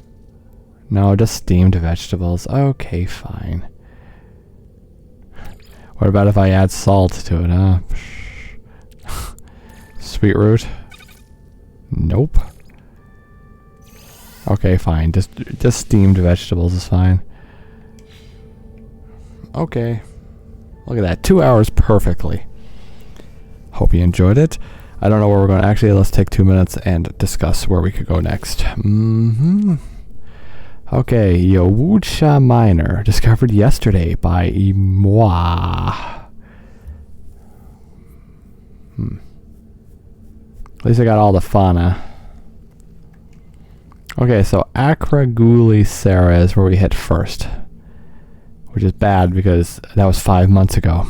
No, just steamed vegetables. Okay, fine. What about if I add salt to it, huh? Sweet root? Nope. Okay, fine. Just steamed vegetables is fine. Okay. Look at that. 2 hours perfectly. Hope you enjoyed it. I don't know where we're going. Actually, let's take 2 minutes and discuss where we could go next. Okay, Yuwoodsha miner discovered yesterday by moi. At least I got all the fauna. Okay, so Akraguli Sarah is where we hit first, which is bad because that was 5 months ago.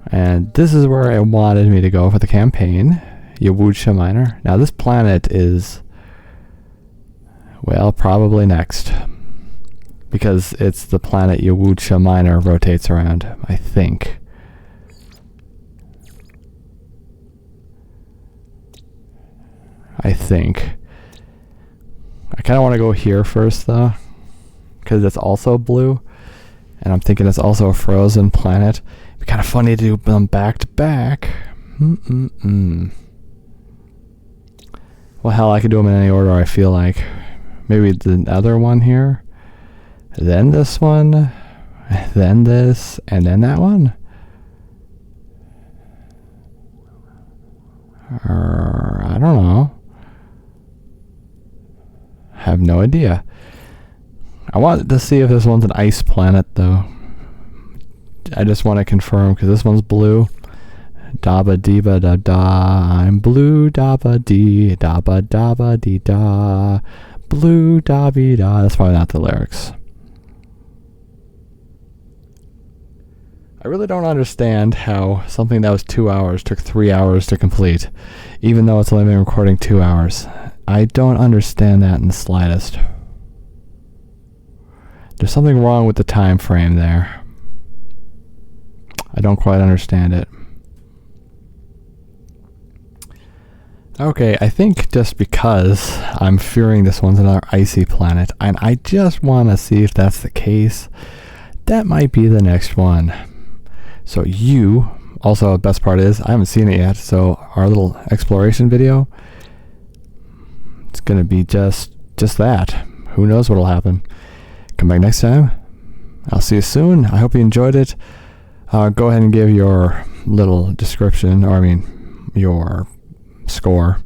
And this is where it wanted me to go for the campaign, Yuwoodsha miner. Now this planet is, Well, probably next. Because it's the planet Yuwoodsha Minor rotates around, I think. I kind of want to go here first, though. Because it's also blue. And I'm thinking it's also a frozen planet. It'd be kind of funny to do them back to back. Well, hell, I could do them in any order I feel like. Maybe the other one here. Then this one. Then this. And then that one. I don't know. Have no idea. I wanted to see if this one's an ice planet, though. I just want to confirm, because this one's blue. Dabba dee ba da da. I'm blue dabba dee. Dabba dabba dee da. Blue dabby da. That's probably not the lyrics. I really don't understand how something that was 2 hours took 3 hours to complete, even though it's only been recording 2 hours. I don't understand that in the slightest. There's something wrong with the time frame there. I don't quite understand it. Okay, I think just because I'm fearing this one's another icy planet, and I just want to see if that's the case, that might be the next one. So also the best part is, I haven't seen it yet, so our little exploration video, it's going to be just that. Who knows what'll happen. Come back next time. I'll see you soon. I hope you enjoyed it. Go ahead and give your little description, or I mean, your score.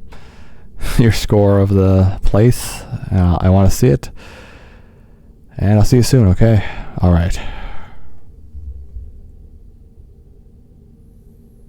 Your score of the place. I want to see it. And I'll see you soon, okay? Alright.